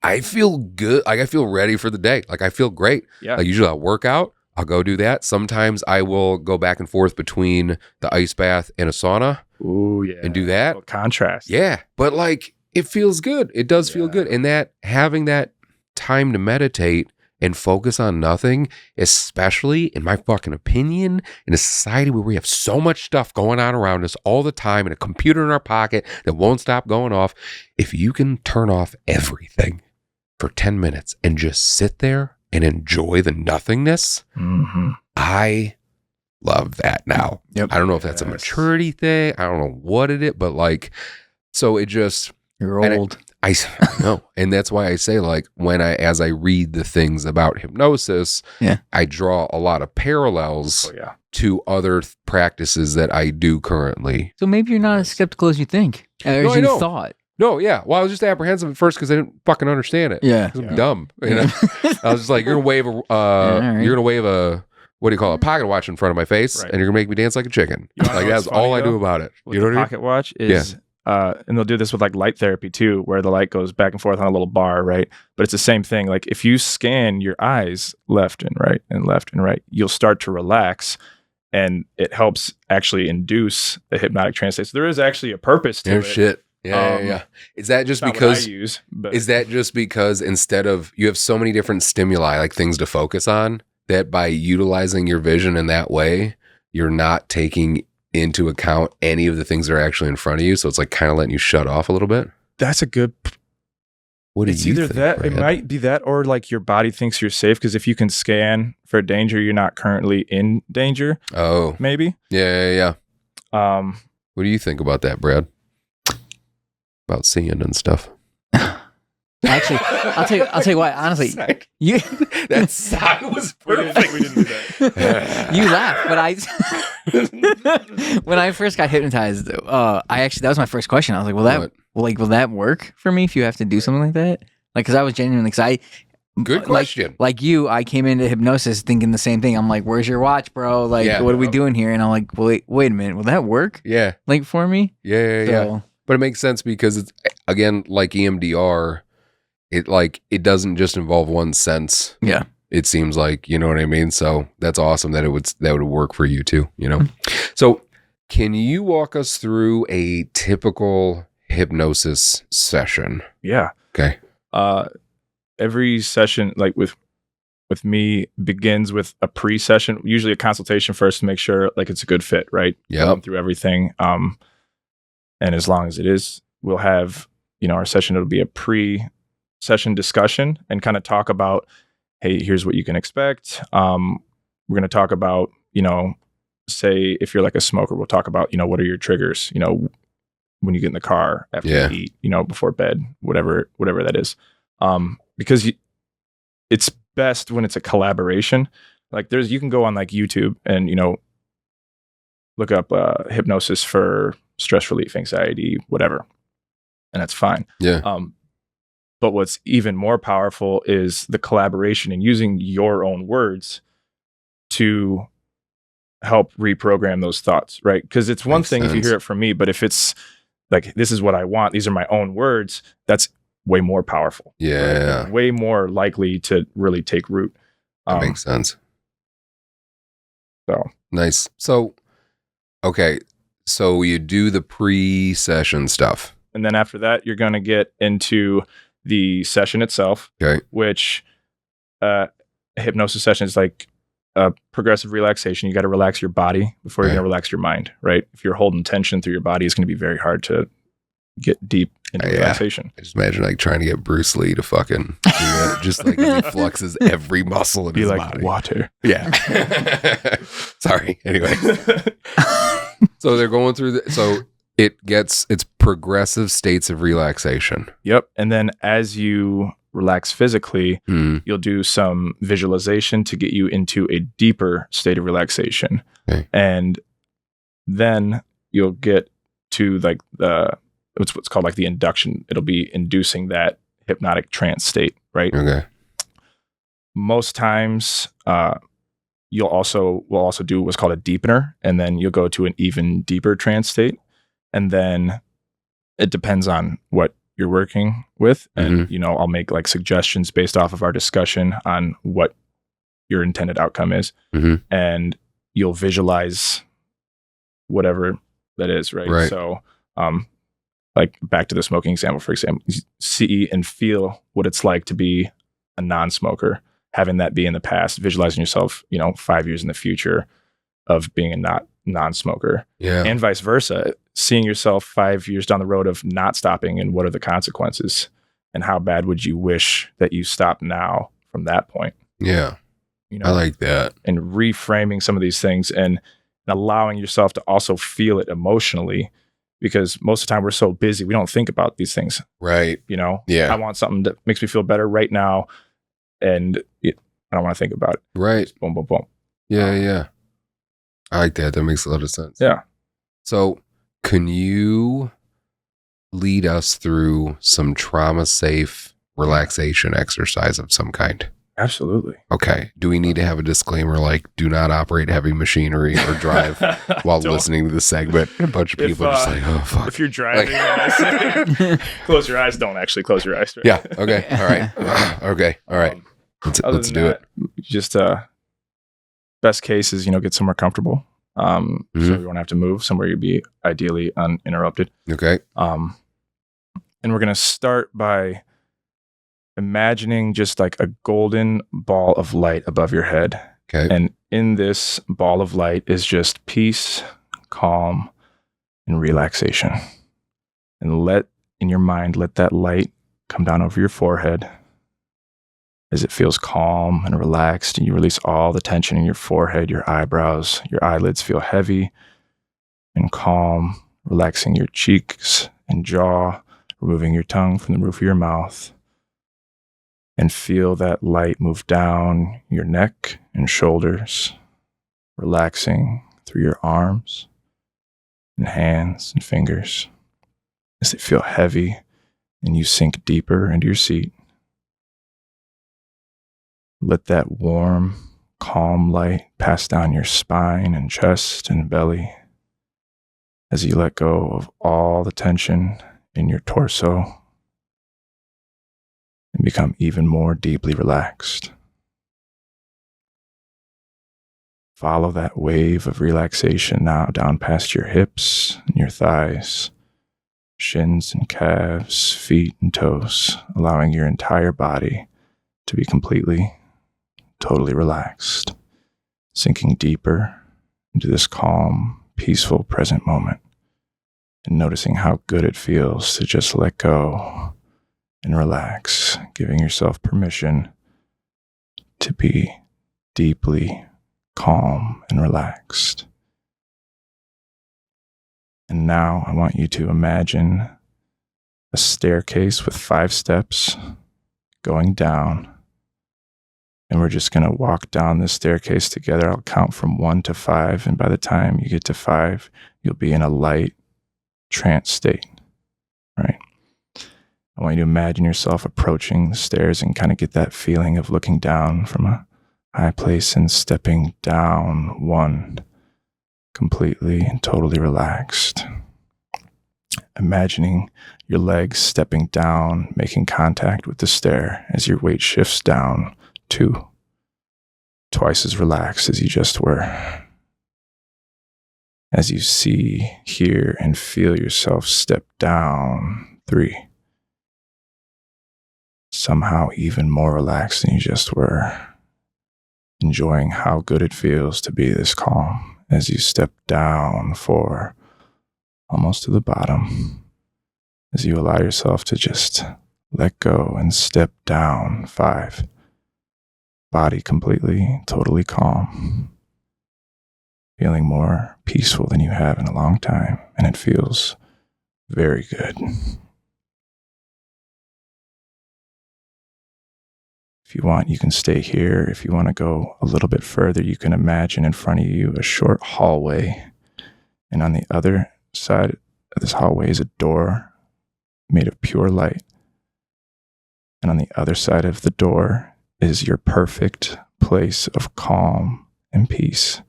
I feel good. Like I feel ready for the day. Like I feel great. Like usually I'll work out. I'll go do that. Sometimes I will go back and forth between the ice bath and a sauna. Ooh, yeah. And do that. Contrast. Yeah. But like it feels good. It does feel good. And that having that time to meditate and focus on nothing, especially in my fucking opinion, in a society where we have so much stuff going on around us all the time and a computer in our pocket that won't stop going off. If you can turn off everything for 10 minutes and just sit there and enjoy the nothingness, I love that now. I don't know if that's a maturity thing. I don't know what it is, but like, so it just... You're old. I know. And that's why I say, like, as I read the things about hypnosis, I draw a lot of parallels to other practices that I do currently. So maybe you're not as skeptical as you think, or as you thought. No, yeah. Well, I was just apprehensive at first because I didn't fucking understand it. I'm dumb. You know? I was just like, you're gonna wave a what do you call it? A pocket watch in front of my face, and you're gonna make me dance like a chicken. Like that's all I do about it. You know what I mean? Pocket watch is. And they'll do this with like light therapy too, where the light goes back and forth on a little bar, right? But it's the same thing. Like if you scan your eyes left and right and left and right, you'll start to relax, and it helps actually induce the hypnotic trance state. So there is actually a purpose to it. Shit. Yeah. Is that just because is that just because instead of you have so many different stimuli, like things to focus on, that by utilizing your vision in that way, you're not taking into account any of the things that are actually in front of you, so it's like kind of letting you shut off a little bit? That's a good... What do you think, either that, Brad? It might be that, or like your body thinks you're safe, because if you can scan for danger, you're not currently in danger. Oh. Maybe? Yeah. What do you think about that, Brad? About seeing and stuff. Actually, I'll tell you what, honestly, that sigh was perfect. We didn't do that. You laugh, but when I first got hypnotized, that was my first question. I was like, will that work for me if you have to do something like that? Like, because I was genuinely, good question. Like you, I came into hypnosis thinking the same thing. I'm like, where's your watch, bro? Like, what are we doing here? And I'm like, wait a minute, will that work? Yeah. Like for me? Yeah. But it makes sense because it's, again, like EMDR, it doesn't just involve one sense. Yeah. It seems like, you know what I mean? So that's awesome that would work for you too, you know? So can you walk us through a typical hypnosis session? Yeah. Okay. Every session, like with me, begins with a pre-session, usually a consultation first to make sure like it's a good fit, right? Going through everything. And as long as it is, we'll have, our session, it'll be a pre-session discussion and kind of talk about, hey, here's what you can expect. We're going to talk about, say if you're like a smoker, we'll talk about, what are your triggers, when you get in the car, after you eat, before bed, whatever that is. Because it's best when it's a collaboration. Like you can go on like YouTube and, look up hypnosis for stress relief, anxiety, whatever. And that's fine. Yeah. But what's even more powerful is the collaboration and using your own words to help reprogram those thoughts, right? Because it's one thing if you hear it from me, but if it's like, this is what I want, these are my own words, that's way more powerful. Yeah. Right? Way more likely to really take root. That makes sense. So nice. So, okay. So you do the pre-session stuff. And then after that, you're going to get into the session itself, which a hypnosis session is like a progressive relaxation. You got to relax your body before you're going to relax your mind, right? If you're holding tension through your body, it's going to be very hard to get deep into relaxation. I just imagine like trying to get Bruce Lee to fucking do it, just like as he fluxes every muscle in Be his like body. water. Yeah. Sorry. Anyway. So they're going through so it's progressive states of relaxation. Yep. And then as you relax physically, you'll do some visualization to get you into a deeper state of relaxation. Okay. And then you'll get to like what's called like the induction. It'll be inducing that hypnotic trance state, right? Okay. Most times, we'll also do what's called a deepener, and then you'll go to an even deeper trance state. And then it depends on what you're working with. And, I'll make like suggestions based off of our discussion on what your intended outcome is. And you'll visualize whatever that is, right? So, like back to the smoking example, for example, see and feel what it's like to be a non-smoker, having that be in the past, visualizing yourself, 5 years in the future of being a non-smoker. Yeah. And vice versa, seeing yourself 5 years down the road of not stopping and what are the consequences and how bad would you wish that you stopped now from that point. Yeah. I like that. And reframing some of these things and allowing yourself to also feel it emotionally, because most of the time we're so busy, we don't think about these things. Right. Yeah. I want something that makes me feel better right now. And I don't want to think about it. Right. Just boom, boom, boom. Yeah. Yeah. I like that. That makes a lot of sense. Yeah. So can you lead us through some trauma-safe relaxation exercise of some kind? Absolutely. Okay. Do we need to have a disclaimer like do not operate heavy machinery or drive while listening to the segment? A bunch of people are just like, oh, fuck. If you're driving, close your eyes. Don't actually close your eyes. Right? Yeah. Okay. All right. Okay. All right. Let's do it. Just best case is, get somewhere comfortable. So you won't have to move, somewhere you'd be ideally uninterrupted. Okay. And we're going to start by imagining just like a golden ball of light above your head. Okay. And in this ball of light is just peace, calm, and relaxation. And let that light come down over your forehead as it feels calm and relaxed, and you release all the tension in your forehead, your eyebrows, your eyelids feel heavy and calm, relaxing your cheeks and jaw, removing your tongue from the roof of your mouth. And feel that light move down your neck and shoulders, relaxing through your arms and hands and fingers as they feel heavy and you sink deeper into your seat. Let that warm, calm light pass down your spine and chest and belly as you let go of all the tension in your torso and become even more deeply relaxed. Follow that wave of relaxation now down past your hips and your thighs, shins and calves, feet and toes, allowing your entire body to be completely, totally relaxed, sinking deeper into this calm, peaceful present moment, and noticing how good it feels to just let go and relax, giving yourself permission to be deeply calm and relaxed. And now I want you to imagine a staircase with 5 steps going down. And we're just going to walk down this staircase together. I'll count from 1 to 5. And by the time you get to 5, you'll be in a light trance state, right? I want you to imagine yourself approaching the stairs and kind of get that feeling of looking down from a high place and stepping down 1, completely and totally relaxed. Imagining your legs stepping down, making contact with the stair as your weight shifts down 2, twice as relaxed as you just were. As you see, hear, and feel yourself step down 3, somehow even more relaxed than you just were, enjoying how good it feels to be this calm as you step down 4, almost to the bottom, as you allow yourself to just let go and step down. 5. Body completely, totally calm. Feeling more peaceful than you have in a long time, and it feels very good. If you want, you can stay here. If you want to go a little bit further, you can imagine in front of you a short hallway. And on the other side of this hallway is a door made of pure light. And on the other side of the door is your perfect place of calm and peace.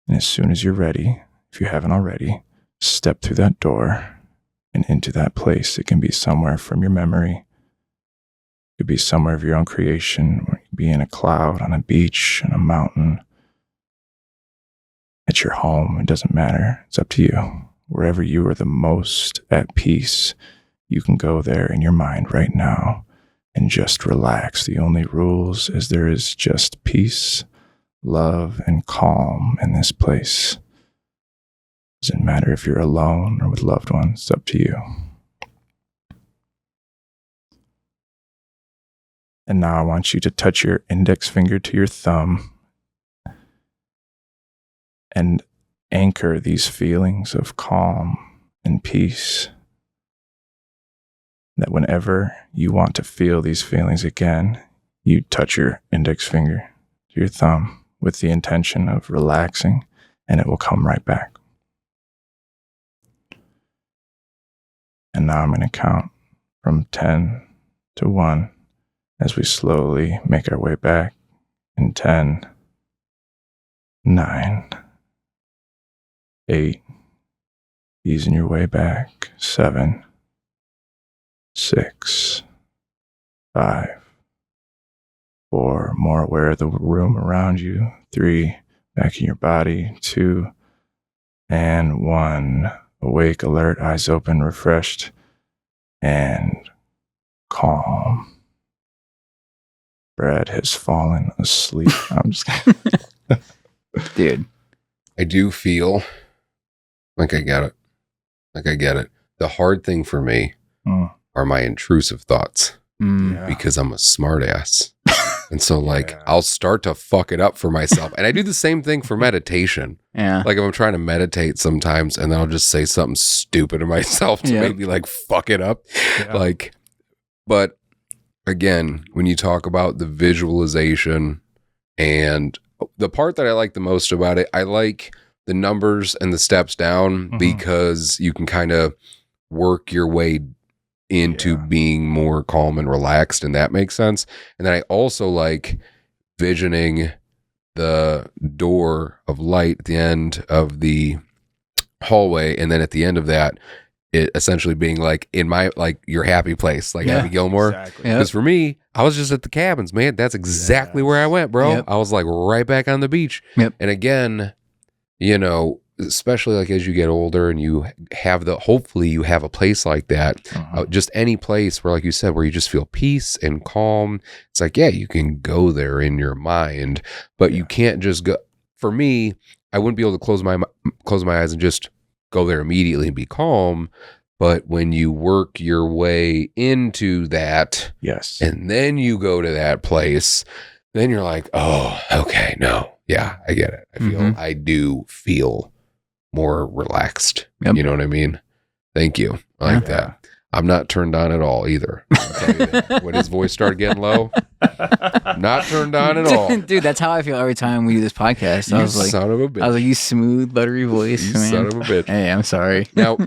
And as soon as you're ready, if you haven't already, step through that door and into that place. It can be somewhere from your memory. It could be somewhere of your own creation, or you could be in a cloud, on a beach, on a mountain, at your home. It doesn't matter. It's up to you. Wherever you are the most at peace, you can go there in your mind right now and just relax. The only rules is there is just peace, love, and calm in this place. Doesn't matter if you're alone or with loved ones. It's up to you. And now I want you to touch your index finger to your thumb and anchor these feelings of calm and peace. That whenever you want to feel these feelings again, you touch your index finger to your thumb with the intention of relaxing, and it will come right back. And now I'm going to count from 10 to 1 as we slowly make our way back in 10, 9, 8, easing your way back, 7, 6, 5, 4, more aware of the room around you, 3, back in your body, 2, and 1, awake, alert, eyes open, refreshed, and calm. Brad has fallen asleep. I'm just kidding. Dude. I do feel like I get it. The hard thing for me are my intrusive thoughts because I'm a smart ass. And so I'll start to fuck it up for myself. And I do the same thing for meditation. Yeah. Like if I'm trying to meditate sometimes and then I'll just say something stupid to myself to make me fuck it up. Yeah. But again, when you talk about the visualization and the part that I like the most about it, I like the numbers and the steps down because you can kind of work your way into being more calm and relaxed, and that makes sense. And then I also like visioning the door of light at the end of the hallway, and then at the end of that, it essentially being in my your happy place, Happy Gilmore. Exactly. Because for me, I was just at the cabins, man. That's exactly where I went, bro. Yep. I was right back on the beach. Yep. And again, especially as you get older and you have hopefully you have a place like that, just any place where, like you said, where you just feel peace and calm. It's you can go there in your mind, but you can't just go. For me, I wouldn't be able to close my eyes and just go there immediately and be calm. But when you work your way into that, and then you go to that place, then you're like, oh, okay, no, yeah, I get it. I do feel more relaxed. Yep. You know what I mean? Thank you. I like that. I'm not turned on at all either. I'll tell you that. When his voice started getting low, not turned on at all. Dude, that's how I feel every time we do this podcast. I was like, son of a bitch. I was like, you smooth, buttery voice, you man. Son of a bitch. Hey, I'm sorry. Now,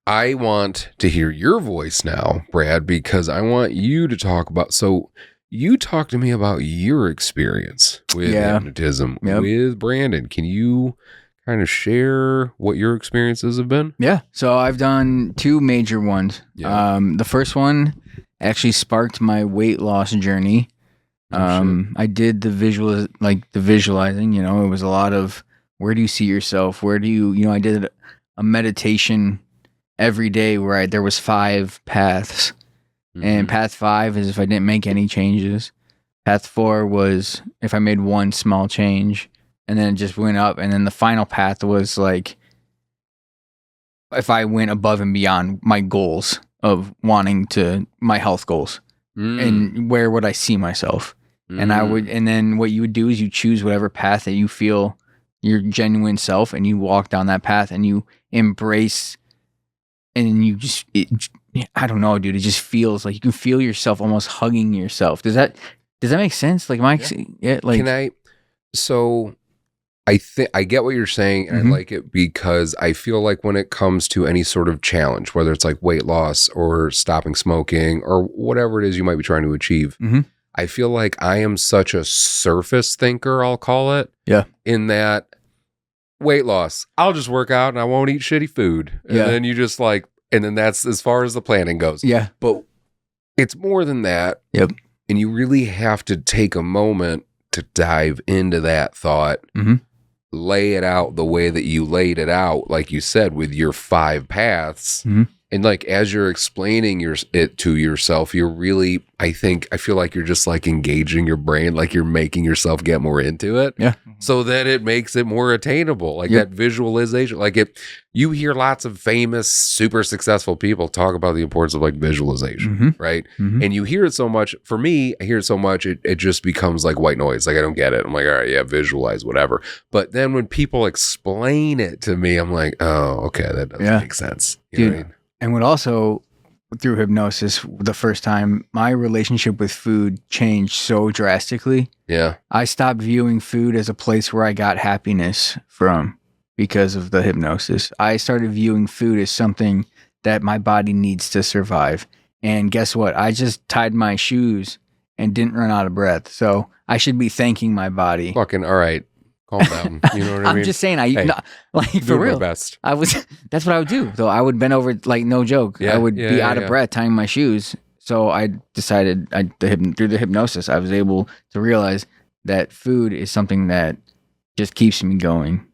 I want to hear your voice now, Brad, because I want you to talk about. So you talk to me about your experience with hypnotism with Brandon. Can you kind of share what your experiences have been? Yeah. So I've done 2 major ones. Yeah. The first one actually sparked my weight loss journey. I did the visualizing, it was a lot of where do you see yourself? Where do you, I did a meditation every day where there was 5 paths. And path 5 is if I didn't make any changes. Path 4 was if I made one small change. And then it just went up. And then the final path was if I went above and beyond my goals of wanting to, my health goals, and where would I see myself? And I would, and then what you would do is you choose whatever path that you feel your genuine self, and you walk down that path and you embrace, and you just, I don't know, dude. It just feels like you can feel yourself almost hugging yourself. Does that make sense? Like, Mike, like, can I? So I get what you're saying, and I like it because I feel like when it comes to any sort of challenge, whether it's like weight loss or stopping smoking or whatever it is you might be trying to achieve, I feel like I am such a surface thinker, I'll call it. Yeah. In that weight loss, I'll just work out and I won't eat shitty food. And then you just like, and then that's as far as the planning goes. Yeah. But it's more than that. Yep. And you really have to take a moment to dive into that thought. Lay it out the way that you laid it out, like you said, with your 5 paths. And like, as you're explaining it to yourself, you're really, I feel like you're just like engaging your brain, like you're making yourself get more into it. Yeah. So that it makes it more attainable. Like that visualization, like you hear lots of famous, super successful people talk about the importance of like visualization, right? And you hear it so much. For me, I hear it so much, it just becomes like white noise. Like I don't get it. I'm like, all right, yeah, visualize, whatever. But then when people explain it to me, I'm like, oh, okay, that does make sense. You know what I mean? And what also, through hypnosis, the first time, my relationship with food changed so drastically. Yeah. I stopped viewing food as a place where I got happiness from because of the hypnosis. I started viewing food as something that my body needs to survive. And guess what? I just tied my shoes and didn't run out of breath. So I should be thanking my body. Fucking all right. Calm down. You know what I mean? I'm just saying, like for Doing real. my best. That's what I would do. Though I would bend over, like no joke. Yeah, I would be out of breath tying my shoes. So I decided, through the hypnosis, I was able to realize that food is something that just keeps me going.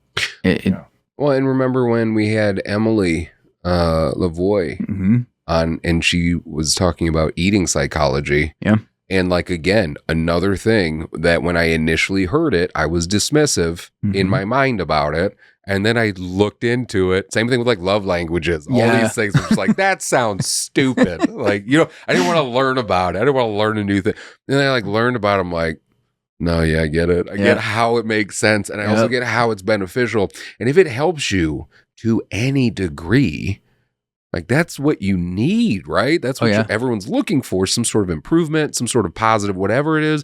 Well, and remember when we had Emily Lavoie on, and she was talking about eating psychology. Yeah. And like, again, another thing that when I initially heard it, I was dismissive in my mind about it. And then I looked into it. Same thing with like love languages. All these things. I'm just like, that sounds stupid. Like, you know, I didn't want to learn about it. I didn't want to learn a new thing. And then I like learned about it. I'm like, no, yeah, I get it. I get how it makes sense. And I also get how it's beneficial. And if it helps you to any degree, like that's what you need, right? That's what everyone's looking for, some sort of improvement, some sort of positive, whatever it is.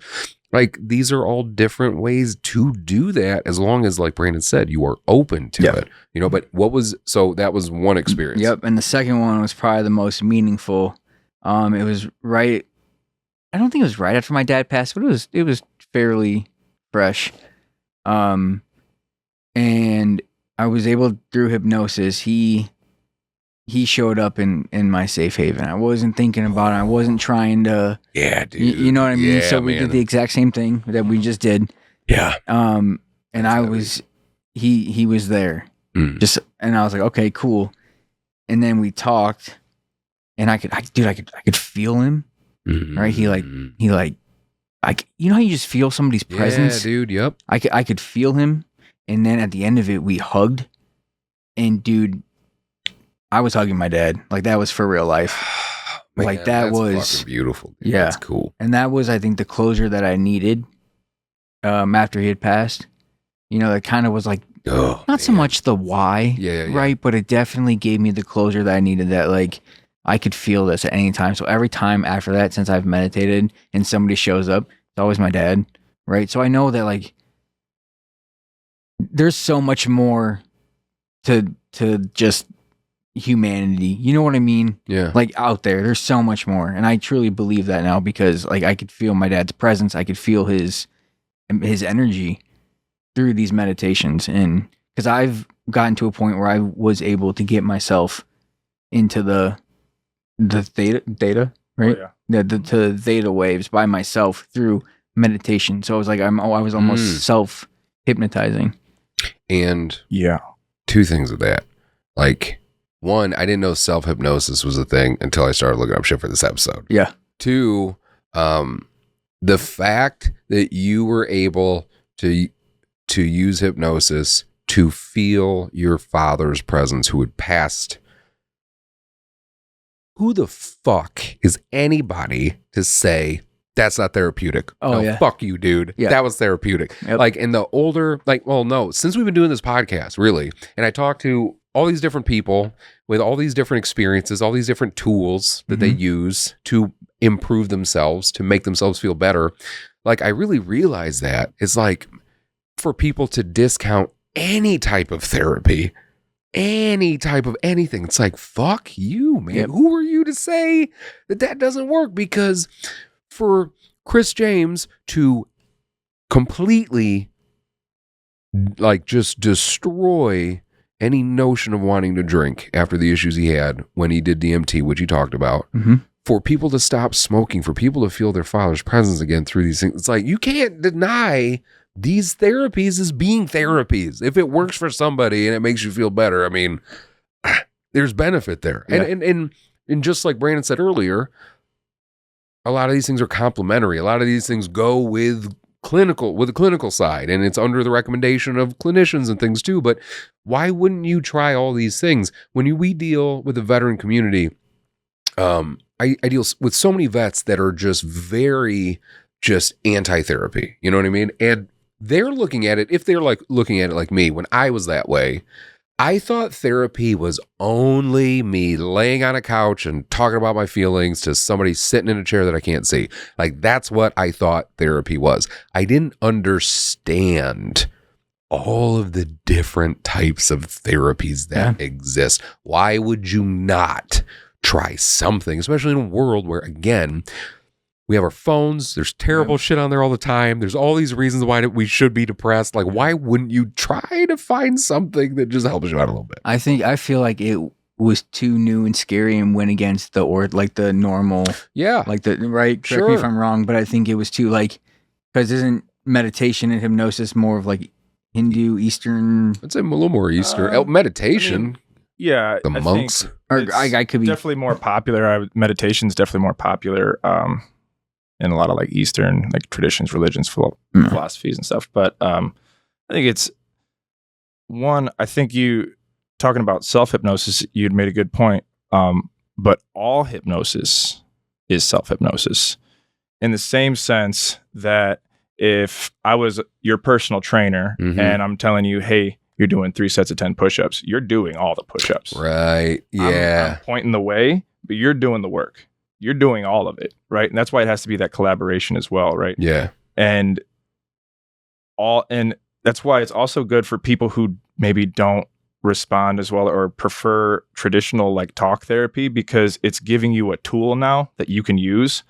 Like these are all different ways to do that, as long as, like Brandon said, you are open to it. You know, but that was one experience. Yep. And the second one was probably the most meaningful. It was right, I don't think it was right after my dad passed, but it was fairly fresh. And I was able, through hypnosis, he showed up in my safe haven. I wasn't thinking about it. I wasn't trying to. Yeah, dude. You know what I mean? Yeah, so we did the exact same thing that we just did. Yeah. And he was there. And I was like, okay, cool. And then we talked, and I could feel him. Right? He you know how you just feel somebody's presence? Yeah, dude. Yep. I could feel him. And then at the end of it, we hugged, and dude, I was hugging my dad. Like that was for real life. Man, like that was fucking beautiful. Dude. Yeah. That's cool. And that was, I think, the closure that I needed after he had passed. You know, that kind of was like, not so much the why, right? But it definitely gave me the closure that I needed, that like I could feel this at any time. So every time after that, since I've meditated and somebody shows up, it's always my dad, right? So I know that like there's so much more to just humanity. You know what I mean? Yeah. Like out there's so much more. And I truly believe that now, because like I could feel my dad's presence. I could feel his energy through these meditations. And because I've gotten to a point where I was able to get myself into the theta, right? Oh, yeah. The theta waves by myself through meditation. So I was like, I was almost self hypnotizing. And yeah, two things with that. Like, one, I didn't know self-hypnosis was a thing until I started looking up shit for this episode. Yeah. Two, the fact that you were able to use hypnosis to feel your father's presence, who had passed who the fuck is anybody to say that's not therapeutic? Oh, no, yeah. Fuck you, dude. Yeah. That was therapeutic. Yep. Like in the older, like, well, no, since we've been doing this podcast, really, and I talked to all these different people with all these different experiences, all these different tools that they use to improve themselves, to make themselves feel better. Like, I really realize that it's like for people to discount any type of therapy, any type of anything. It's like, fuck you, man. Yep. Who are you to say that doesn't work? Because for Chris James to completely like just destroy any notion of wanting to drink after the issues he had when he did DMT, which he talked about, for people to stop smoking, for people to feel their father's presence again through these things. It's like, you can't deny these therapies as being therapies. If it works for somebody and it makes you feel better, I mean, there's benefit there. Yeah. And just like Brandon said earlier, a lot of these things are complementary. A lot of these things go with the clinical side, and it's under the recommendation of clinicians and things too. But why wouldn't you try all these things? When we deal with the veteran community, I deal with so many vets that are just very just anti-therapy. You know what I mean? And they're looking at it, if they're like looking at it like me, when I was that way, I thought therapy was only me laying on a couch and talking about my feelings to somebody sitting in a chair that I can't see. Like, that's what I thought therapy was. I didn't understand all of the different types of therapies that exist. Why would you not try something, especially in a world where, again, we have our phones, there's terrible shit on there all the time, there's all these reasons why we should be depressed. Like, why wouldn't you try to find something that just helps you out a little bit? I feel like it was too new and scary and went against the normal, like the right. Correct me if I'm wrong, but I think it was too, like, because isn't meditation and hypnosis more of like Hindu, Eastern? I'd say a little more Eastern. Meditation. I mean, yeah, the monks. I could be definitely more popular. Meditation's definitely more popular in a lot of like Eastern like traditions, religions, philosophies and stuff. But I think it's one. I think you talking about self-hypnosis. You'd made a good point. But all hypnosis is self-hypnosis in the same sense that if I was your personal trainer and I'm telling you, hey, you're doing 3 sets of 10 push-ups, you're doing all the push-ups. Right. Yeah. I'm pointing the way, but you're doing the work. You're doing all of it, right? And that's why it has to be that collaboration as well, right? Yeah. And that's why it's also good for people who maybe don't respond as well or prefer traditional like talk therapy, because it's giving you a tool now that you can use.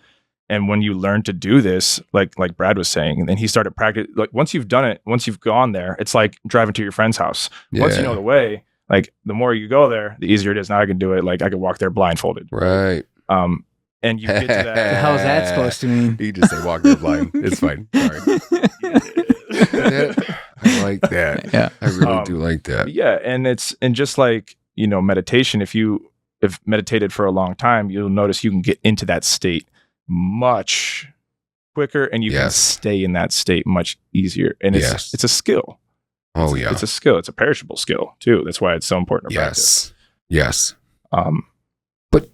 And when you learn to do this, like Brad was saying, and then he started practice. Like, once you've done it, once you've gone there, it's like driving to your friend's house. Once you know the way, like the more you go there, the easier it is. Now I can do it. Like I can walk there blindfolded. Right. And you get to that. The hell's that supposed to mean? You just say walk there blind. It's fine. Sorry. I like that. Yeah. I really do like that. Yeah. And just like, meditation, if meditated for a long time, you'll notice you can get into that state much quicker, and you can stay in that state much easier. And it's a skill. Oh yeah. It's a skill. It's a perishable skill too. That's why it's so important to practice. Yes. But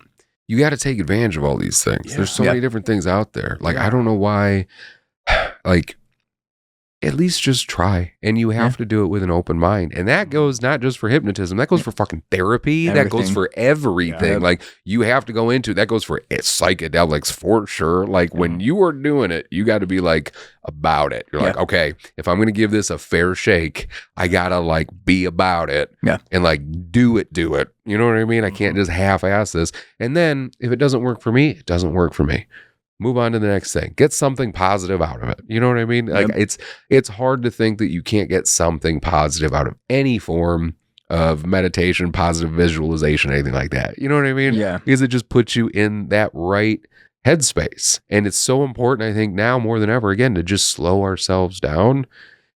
you got to take advantage of all these things. Yeah. There's so many different things out there. Like, I don't know why, like, at least just try. And you have to do it with an open mind. And that goes not just for hypnotism. That goes for fucking therapy. That goes for everything. Yeah. Like, you have to go into, that goes for psychedelics for sure. Like, when you are doing it, you got to be like about it. You're like, okay, if I'm going to give this a fair shake, I got to like be about it. Yeah. And like do it. You know what I mean? I can't just half-ass this. And then if it doesn't work for me, it doesn't work for me. Move on to the next thing. Get something positive out of it. You know what I mean? Like, it's hard to think that you can't get something positive out of any form of meditation, positive visualization, anything like that. You know what I mean? Yeah. Because it just puts you in that right headspace. And it's so important, I think, now more than ever, again, to just slow ourselves down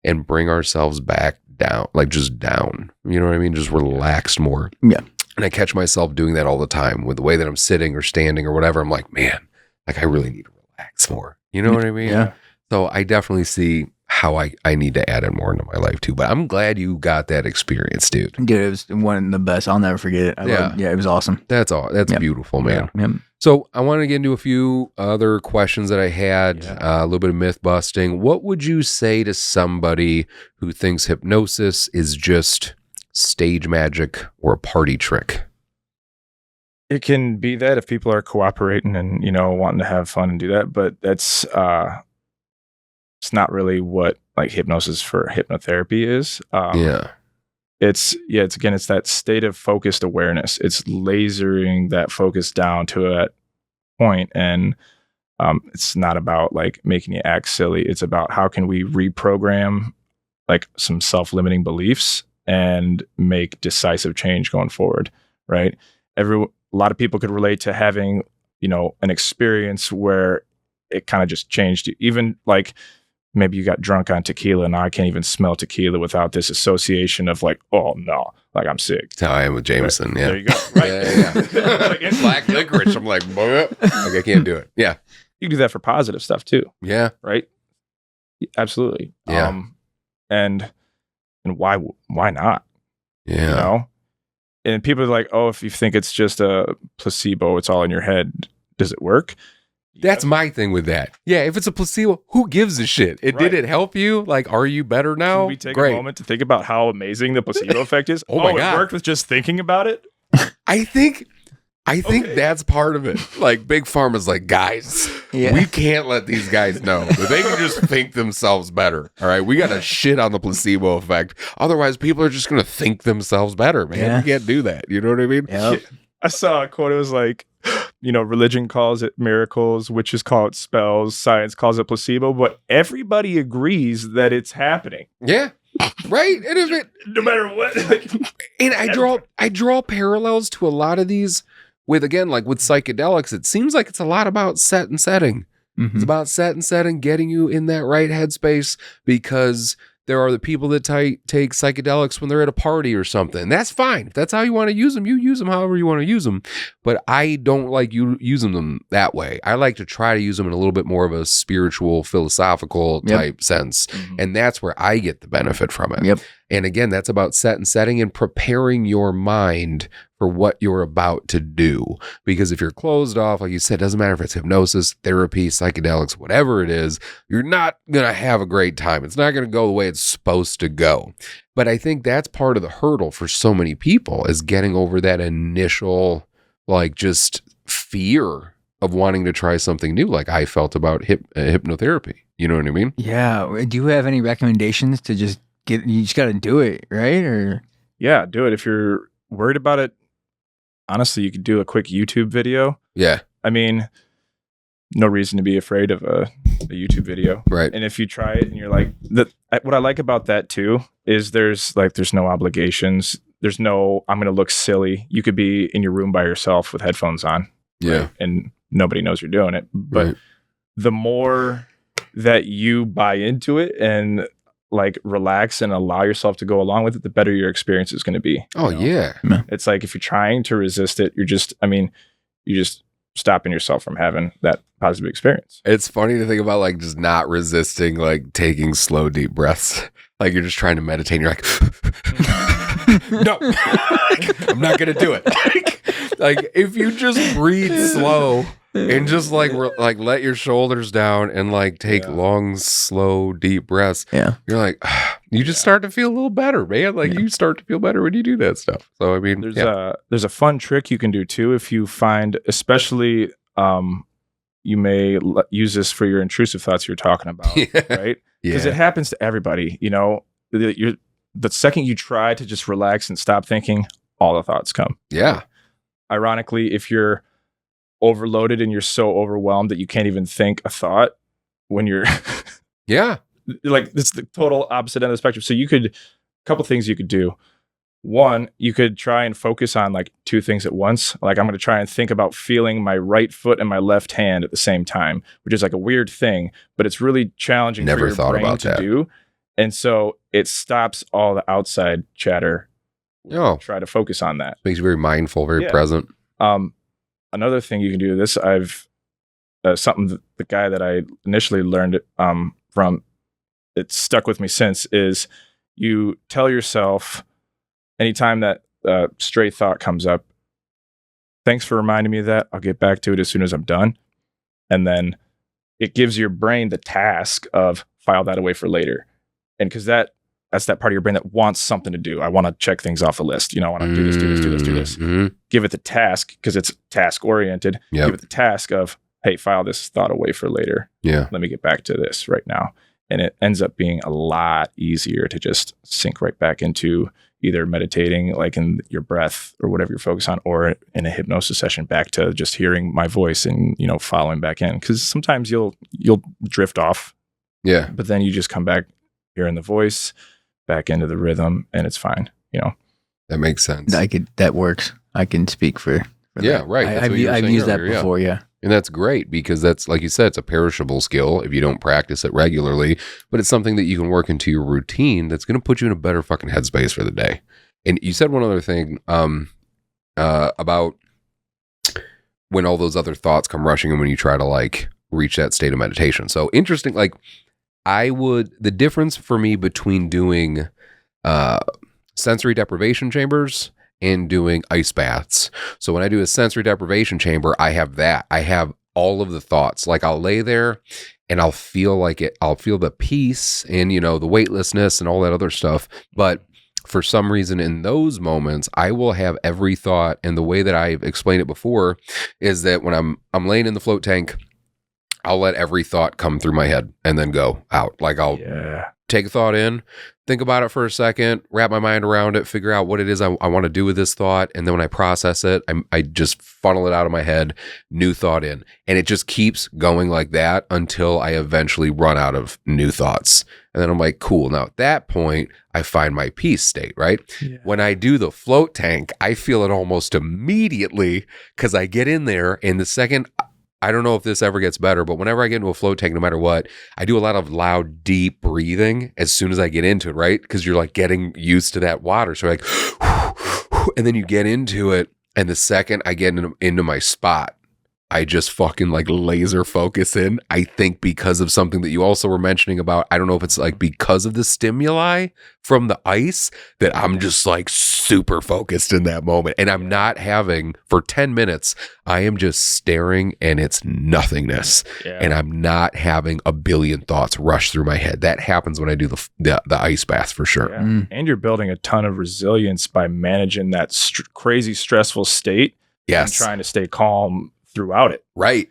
and bring ourselves back down, like just down. You know what I mean? Just relaxed more. Yeah. And I catch myself doing that all the time with the way that I'm sitting or standing or whatever. I'm like, man, like I really need to relax more. You know what I mean? Yeah. So I definitely see how I need to add it more into my life too. But I'm glad you got that experience, dude. Dude, it was one of the best. I'll never forget it. It was awesome. That's all. That's beautiful, man. Yep. So I want to get into a few other questions that I had, a little bit of myth busting. What would you say to somebody who thinks hypnosis is just stage magic or a party trick? It can be that if people are cooperating and, wanting to have fun and do that, but that's it's not really what like hypnosis for hypnotherapy is. It's that state of focused awareness. It's lasering that focus down to that point, and it's not about like making you act silly. It's about how can we reprogram like some self-limiting beliefs and make decisive change going forward, right? A lot of people could relate to having, an experience where it kind of just changed you. Even like maybe you got drunk on tequila and now I can't even smell tequila without this association of like, oh no, like I'm sick. That's how I am with Jameson. Right. Yeah. There you go. Right. Yeah. Like black licorice. I'm like I can't do it. Yeah. You can do that for positive stuff too. Yeah. Right. Absolutely. Yeah. And why not? Yeah. And people are like, oh, if you think it's just a placebo, it's all in your head. Does it work? That's my thing with that. Yeah, if it's a placebo, who gives a shit? Did it help you? Like, are you better now? Can we take a moment to think about how amazing the placebo effect is? Oh my God. It worked with just thinking about it? I think that's part of it. Like Big Pharma's like, guys, we can't let these guys know that they can just think themselves better. All right, we got to shit on the placebo effect. Otherwise, people are just going to think themselves better, man. Yeah. You can't do that. You know what I mean? Yep. I saw a quote. It was like, religion calls it miracles, witches call it spells, science calls it placebo, but everybody agrees that it's happening. Yeah. Right. And if it, no matter what. Like, and I draw parallels to a lot of these with, again, like with psychedelics, it seems like it's a lot about set and setting. Mm-hmm. It's about set and setting, getting you in that right headspace, because there are the people that take psychedelics when they're at a party or something. That's fine. If that's how you want to use them, you use them however you want to use them. But I don't like you using them that way. I like to try to use them in a little bit more of a spiritual, philosophical type sense. Mm-hmm. And that's where I get the benefit from it. Yep. And again, that's about set and setting and preparing your mind for what you're about to do. Because if you're closed off, like you said, it doesn't matter if it's hypnosis, therapy, psychedelics, whatever it is, you're not going to have a great time. It's not going to go the way it's supposed to go. But I think that's part of the hurdle for so many people, is getting over that initial, like, just fear of wanting to try something new, like I felt about hypnotherapy. You know what I mean? Yeah. Do you have any recommendations to just you just got to do it, right? Or yeah, do it. If you're worried about it, honestly, you could do a quick YouTube video. Yeah. I mean, no reason to be afraid of a YouTube video. Right. And if you try it and you're like, what I like about that too is there's no obligations. There's no, I'm going to look silly. You could be in your room by yourself with headphones on. Yeah. Right? And nobody knows you're doing it. But the more that you buy into it and like relax and allow yourself to go along with it, the better your experience is going to be. Oh, yeah. It's like if you're trying to resist it, you're just stopping yourself from having that positive experience. It's funny to think about, like, just not resisting, like taking slow, deep breaths. Like you're just trying to meditate and you're like, no, I'm not going to do it. Like if you just breathe slow and just like let your shoulders down and like take long, slow, deep breaths. Yeah. You're like, you just start to feel a little better, man. Like you start to feel better when you do that stuff. So, I mean, there's a fun trick you can do too. If you find, especially, you may use this for your intrusive thoughts you're talking about, right? Because it happens to everybody. The second you try to just relax and stop thinking, all the thoughts come. Yeah. Ironically, if you're overloaded and you're so overwhelmed that you can't even think a thought when you're like, it's the total opposite end of the spectrum. So a couple things you could do. One, you could try and focus on like two things at once. Like I'm going to try and think about feeling my right foot and my left hand at the same time, which is like a weird thing, but it's really challenging for your brain to do. And so it stops all the outside chatter. Try to focus on that. Makes you very mindful, very present. Another thing you can do this, I've something that the guy that I initially learned it from it's stuck with me since, is you tell yourself anytime that stray thought comes up, thanks for reminding me of that. I'll get back to it as soon as I'm done. And then it gives your brain the task of file that away for later. And because that's that part of your brain that wants something to do. I want to check things off a list. I want to do this. Give it the task, because it's task oriented. Yep. Give it the task of, hey, file this thought away for later. Yeah. Let me get back to this right now. And it ends up being a lot easier to just sink right back into either meditating, like in your breath or whatever you're focused on, or in a hypnosis session, back to just hearing my voice and, following back in. Because sometimes you'll drift off. Yeah. But then you just come back hearing the voice, back into the rhythm, and it's fine. That makes sense. That works. I can speak for yeah, that. right. I've used that before. Yeah. And that's great, because that's, like you said, it's a perishable skill if you don't practice it regularly, but it's something that you can work into your routine that's going to put you in a better fucking headspace for the day. And you said one other thing about when all those other thoughts come rushing in when you try to like reach that state of meditation. So interesting. Like the difference for me between doing sensory deprivation chambers and doing ice baths. So when I do a sensory deprivation chamber, I have all of the thoughts. Like I'll lay there and I'll feel the peace and, the weightlessness and all that other stuff. But for some reason in those moments, I will have every thought. And the way that I've explained it before is that when I'm laying in the float tank, I'll let every thought come through my head and then go out. Like I'll take a thought in, think about it for a second, wrap my mind around it, figure out what it is I want to do with this thought. And then when I process it, I just funnel it out of my head, new thought in. And it just keeps going like that until I eventually run out of new thoughts. And then I'm like, cool. Now at that point, I find my peace state, right? Yeah. When I do the float tank, I feel it almost immediately, because I get in there and the second, I don't know if this ever gets better, but whenever I get into a float tank, no matter what, I do a lot of loud, deep breathing as soon as I get into it, right? Because you're like getting used to that water. So like, and then you get into it. And the second I get into my spot, I just fucking like laser focus in. I think because of something that you also were mentioning about, I don't know if it's like because of the stimuli from the ice, that I'm just like super focused in that moment. And I'm not having, for 10 minutes, I am just staring and it's nothingness. Yeah. And I'm not having a billion thoughts rush through my head. That happens when I do the ice bath for sure. Yeah. And you're building a ton of resilience by managing that crazy stressful state. Yes. And trying to stay calm throughout it. Right.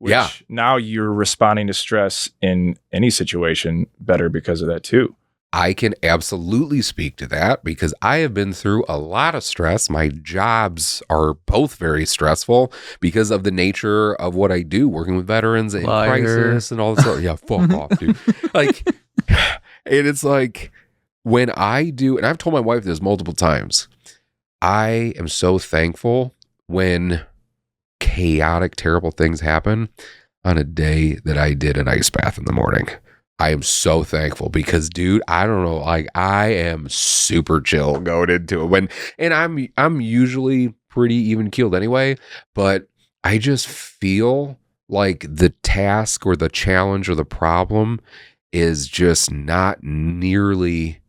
Yeah. Now you're responding to stress in any situation better because of that too. I can absolutely speak to that because I have been through a lot of stress. My jobs are both very stressful because of the nature of what I do, working with veterans in crisis and all this stuff. Yeah, fuck off, dude. Like, and it's like when I do, and I've told my wife this multiple times, I am so thankful when chaotic, terrible things happen on a day that I did an ice bath in the morning. I am so thankful because, dude, I don't know, like I am super chill going into it and I'm usually pretty even keeled anyway, but I just feel like the task or the challenge or the problem is just not nearly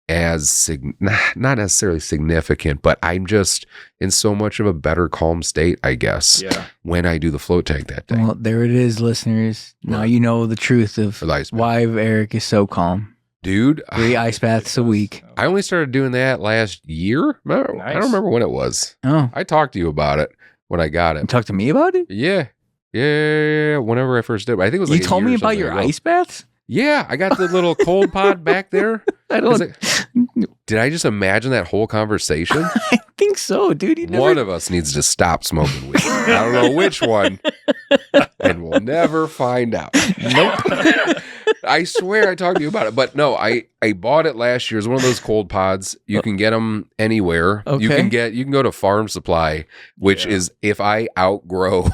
as not necessarily significant, but I'm just in so much of a better calm state, I guess, when I do the float tank that day. Well, there it is, listeners. Now you know the truth of why Eric is so calm. Dude, 3 ice baths a week. I only started doing that last year. Nice. I don't remember when it was. Oh, I talked to you about it when I got it. You talked to me about it? Yeah. Whenever I first did it. I think it was like you told me about your ice baths? Yeah, I got the little cold pod back there. Did I just imagine that whole conversation? I think so, dude. One of us needs to stop smoking weed. I don't know which one, and we'll never find out. Nope. I swear I talked to you about it, but no, I bought it last year. It's one of those cold pods. You can get them anywhere. Okay. You can go to Farm Supply, which is if I outgrow,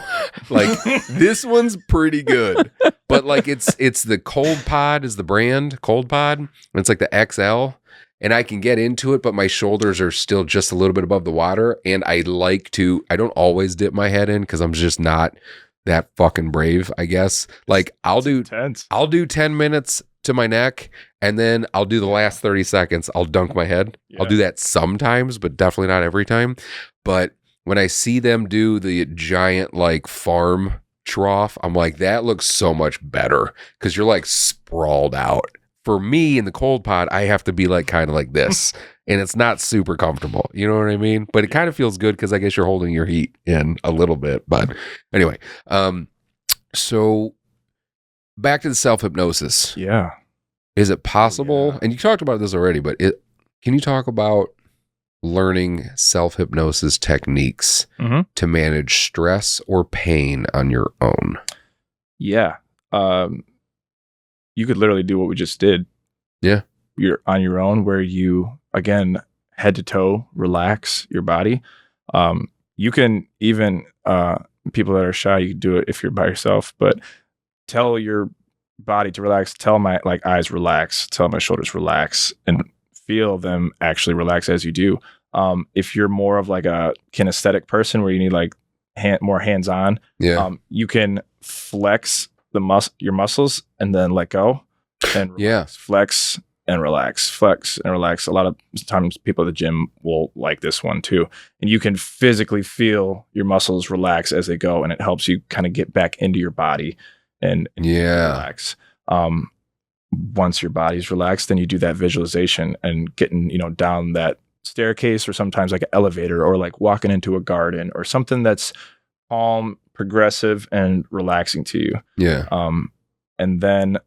like this one's pretty good, but like it's the Cold Pod is the brand Cold Pod. And it's like the XL. And I can get into it, but my shoulders are still just a little bit above the water. And I don't always dip my head in because I'm just not that fucking brave, I guess. Like I'll do 10 minutes to my neck, and then I'll do the last 30 seconds. I'll dunk my head. I'll do that sometimes, but definitely not every time. But when I see them do the giant like farm trough, I'm like, that looks so much better because you're like sprawled out. For me in the cold pod, I have to be like kind of like this, and it's not super comfortable. You know what I mean? But it kind of feels good because I guess you're holding your heat in a little bit. But anyway, so back to the self-hypnosis. Yeah. Is it possible? Yeah. And you talked about this already, but can you talk about learning self-hypnosis techniques to manage stress or pain on your own? Yeah. You could literally do what we just did. Yeah. You're on your own, where you, again, head to toe, relax your body. You can even, people that are shy, you can do it if you're by yourself, but tell your body to relax, tell my like eyes relax, tell my shoulders relax, and feel them actually relax as you do. If you're more of like a kinesthetic person where you need like more hands-on, you can flex your muscles and then let go and relax, flex and relax, flex and relax. A lot of times people at the gym will like this one too. And you can physically feel your muscles relax as they go, and it helps you kind of get back into your body and relax. Once your body's relaxed, then you do that visualization and getting, down that staircase, or sometimes like an elevator, or like walking into a garden or something that's calm, progressive, and relaxing to you. Yeah. And then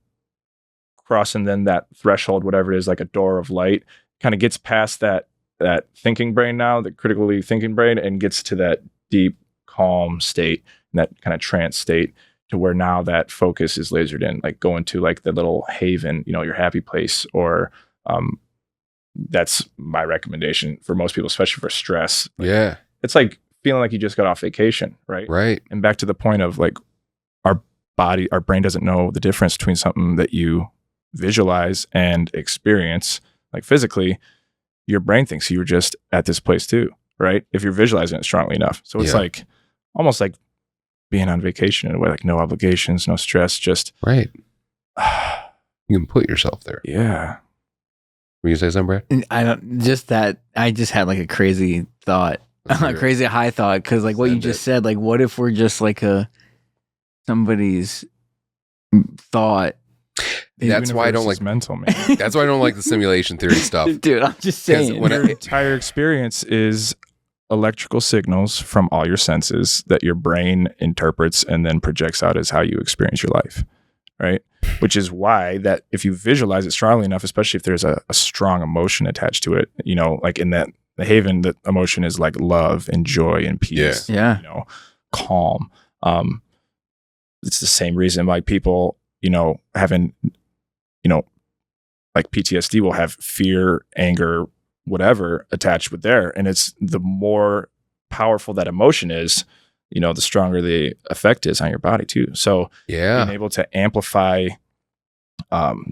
crossing then that threshold, whatever it is, like a door of light, kind of gets past that thinking brain now, the critically thinking brain, and gets to that deep, calm state, and that kind of trance state, to where now that focus is lasered in, like going to like the little haven, your happy place, or that's my recommendation for most people, especially for stress. Like, it's like feeling like you just got off vacation, right? Right. And back to the point of like our brain doesn't know the difference between something that you visualize and experience, like physically. Your brain thinks you were just at this place too, right? If you're visualizing it strongly enough. So it's like almost like being on vacation in a way, like no obligations, no stress, just right. You can put yourself there. Yeah. Were you gonna say something, Brad? I just had like a crazy thought, a crazy high thought. Cause like what you just said, like what if we're just like somebody's thought? That's why I don't like mental, man. That's why I don't like the simulation theory stuff. Dude, I'm just saying. Your entire experience is electrical signals from all your senses that your brain interprets and then projects out as how you experience your life, right? Which is why that if you visualize it strongly enough, especially if there's a strong emotion attached to it, like in the haven, the emotion is like love and joy and peace, calm. It's the same reason like people, having, like PTSD will have fear, anger, whatever attached with there. And it's the more powerful that emotion is, the stronger the effect is on your body too. So being able to amplify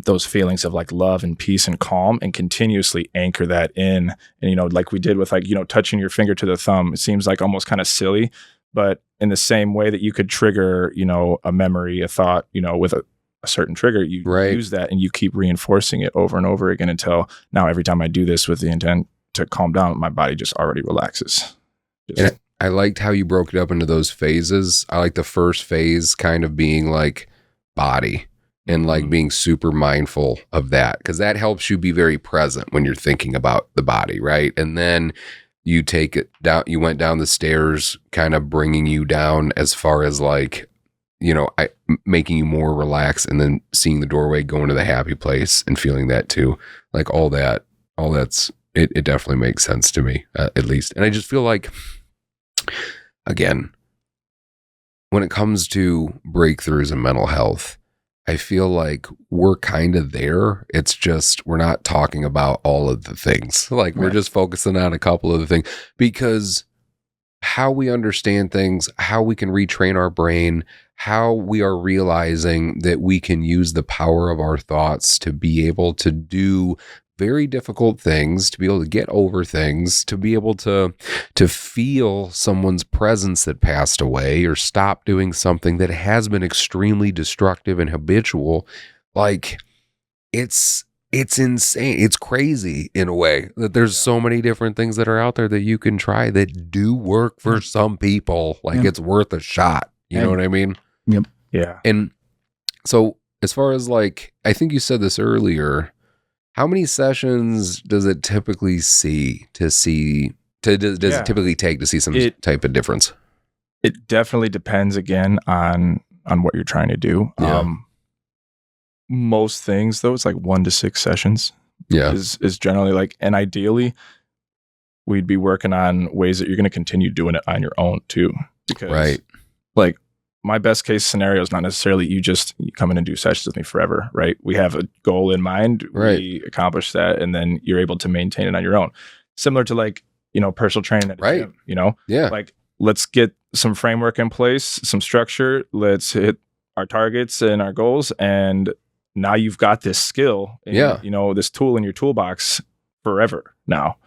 those feelings of like love and peace and calm, and continuously anchor that in. And, like we did with like, touching your finger to the thumb, it seems like almost kind of silly, but in the same way that you could trigger, a memory, a thought, with a certain trigger, you use that and you keep reinforcing it over and over again until now every time I do this with the intent to calm down, my body just already relaxes. And I liked how you broke it up into those phases. I like the first phase kind of being like body and like being super mindful of that, because that helps you be very present when you're thinking about the body, right? And then you take it down, you went down the stairs, kind of bringing you down as far as like, making you more relaxed, and then seeing the doorway go into the happy place and feeling that too. Like all that's, it definitely makes sense to me, at least. And I just feel like, again, when it comes to breakthroughs in mental health, I feel like we're kind of there. It's just, we're not talking about all of the things. Like we're just focusing on a couple of the things, because how we understand things, how we can retrain our brain, how we are realizing that we can use the power of our thoughts to be able to do very difficult things, to be able to get over things, to be able to feel someone's presence that passed away, or stop doing something that has been extremely destructive and habitual. Like, it's insane. It's crazy in a way that there's so many different things that are out there that you can try that do work for some people. Like it's worth a shot. You know what I mean? Yep. Yeah. And so as far as like, I think you said this earlier, how many sessions does it typically does it typically take to see some type of difference? It definitely depends again on what you're trying to do. Yeah. Most things though, it's like 1 to 6 sessions. Yeah. Is generally like, and ideally we'd be working on ways that you're going to continue doing it on your own too. Because like my best case scenario is not necessarily you come in and do sessions with me forever, right? We have a goal in mind. Right. We accomplish that, and then you're able to maintain it on your own. Similar to like, personal training at a gym, Yeah. Like, let's get some framework in place, some structure. Let's hit our targets and our goals. And now you've got this skill, this tool in your toolbox forever now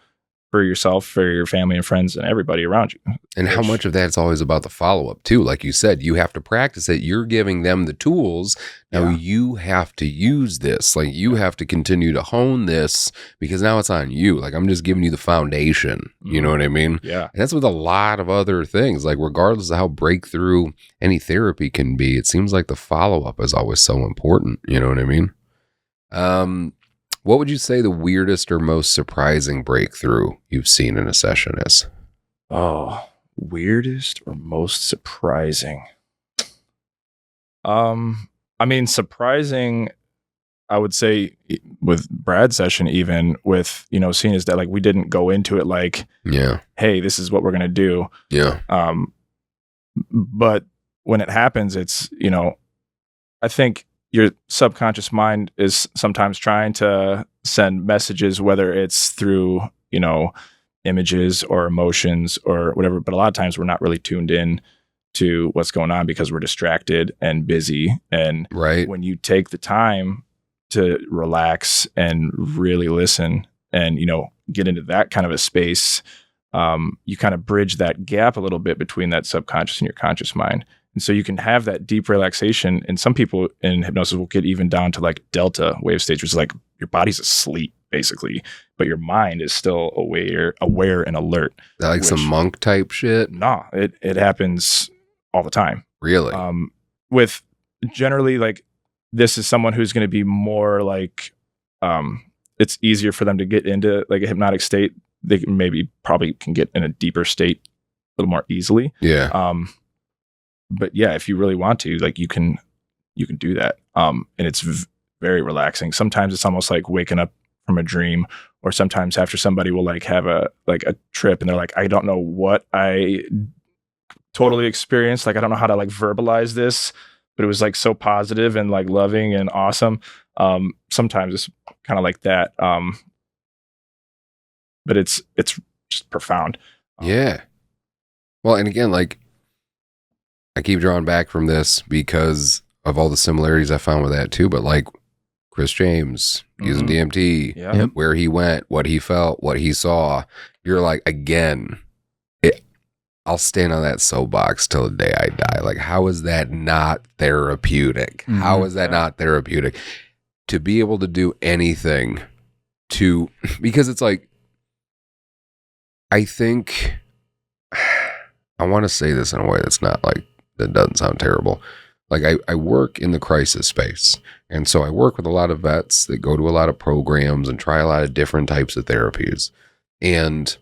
for yourself, for your family and friends and everybody around you. And how much of that's always about the follow-up too. Like you said, you have to practice it. You're giving them the tools. Now you have to use this. Like you have to continue to hone this because now it's on you. Like I'm just giving you the foundation. You know what I mean? Yeah. And that's with a lot of other things. Like regardless of how breakthrough any therapy can be, it seems like the follow-up is always so important. You know what I mean? What would you say the weirdest or most surprising breakthrough you've seen in a session is? Oh, weirdest or most surprising? I mean, surprising, I would say with Brad's session, even with, seeing is that like we didn't go into it like, hey, this is what we're going to do. Yeah. But when it happens, it's, I think your subconscious mind is sometimes trying to send messages, whether it's through, images or emotions or whatever. But a lot of times we're not really tuned in to what's going on because we're distracted and busy. And when you take the time to relax and really listen and, get into that kind of a space, you kind of bridge that gap a little bit between that subconscious and your conscious mind. And so you can have that deep relaxation. And some people in hypnosis will get even down to like delta wave stage, which is like your body's asleep basically, but your mind is still aware and alert. That like some monk type shit? Nah, it happens all the time. Really? With generally like, this is someone who's going to be more like, it's easier for them to get into like a hypnotic state. They probably can get in a deeper state a little more easily. Yeah. But yeah, if you really want to, like you can do that. And it's very relaxing. Sometimes it's almost like waking up from a dream, or sometimes after somebody will like have a trip and they're like, I don't know what I totally experienced. Like, I don't know how to like verbalize this, but it was like so positive and like loving and awesome. Sometimes it's kind of like that. But it's just profound. Yeah. Well, and again, like I keep drawing back from this because of all the similarities I found with that too, but like Chris James using DMT, where he went, what he felt, what he saw, you're like, again, I'll stand on that soapbox till the day I die. Like, how is that not therapeutic? How is that not therapeutic? To be able to do anything because it's like, I think, I want to say this in a way that's not like, that doesn't sound terrible. Like I work in the crisis space. And so I work with a lot of vets that go to a lot of programs and try a lot of different types of therapies. And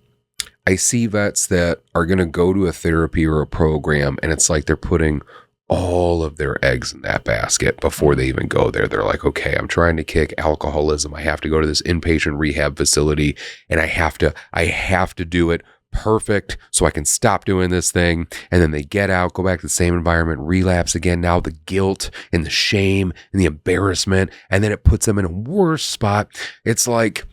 I see vets that are going to go to a therapy or a program, and it's like they're putting all of their eggs in that basket before they even go there. They're like, okay, I'm trying to kick alcoholism. I have to go to this inpatient rehab facility, and I have to do it perfect so I can stop doing this thing. And then they get out, go back to the same environment, relapse again. Now the guilt and the shame and the embarrassment, and then it puts them in a worse spot. It's like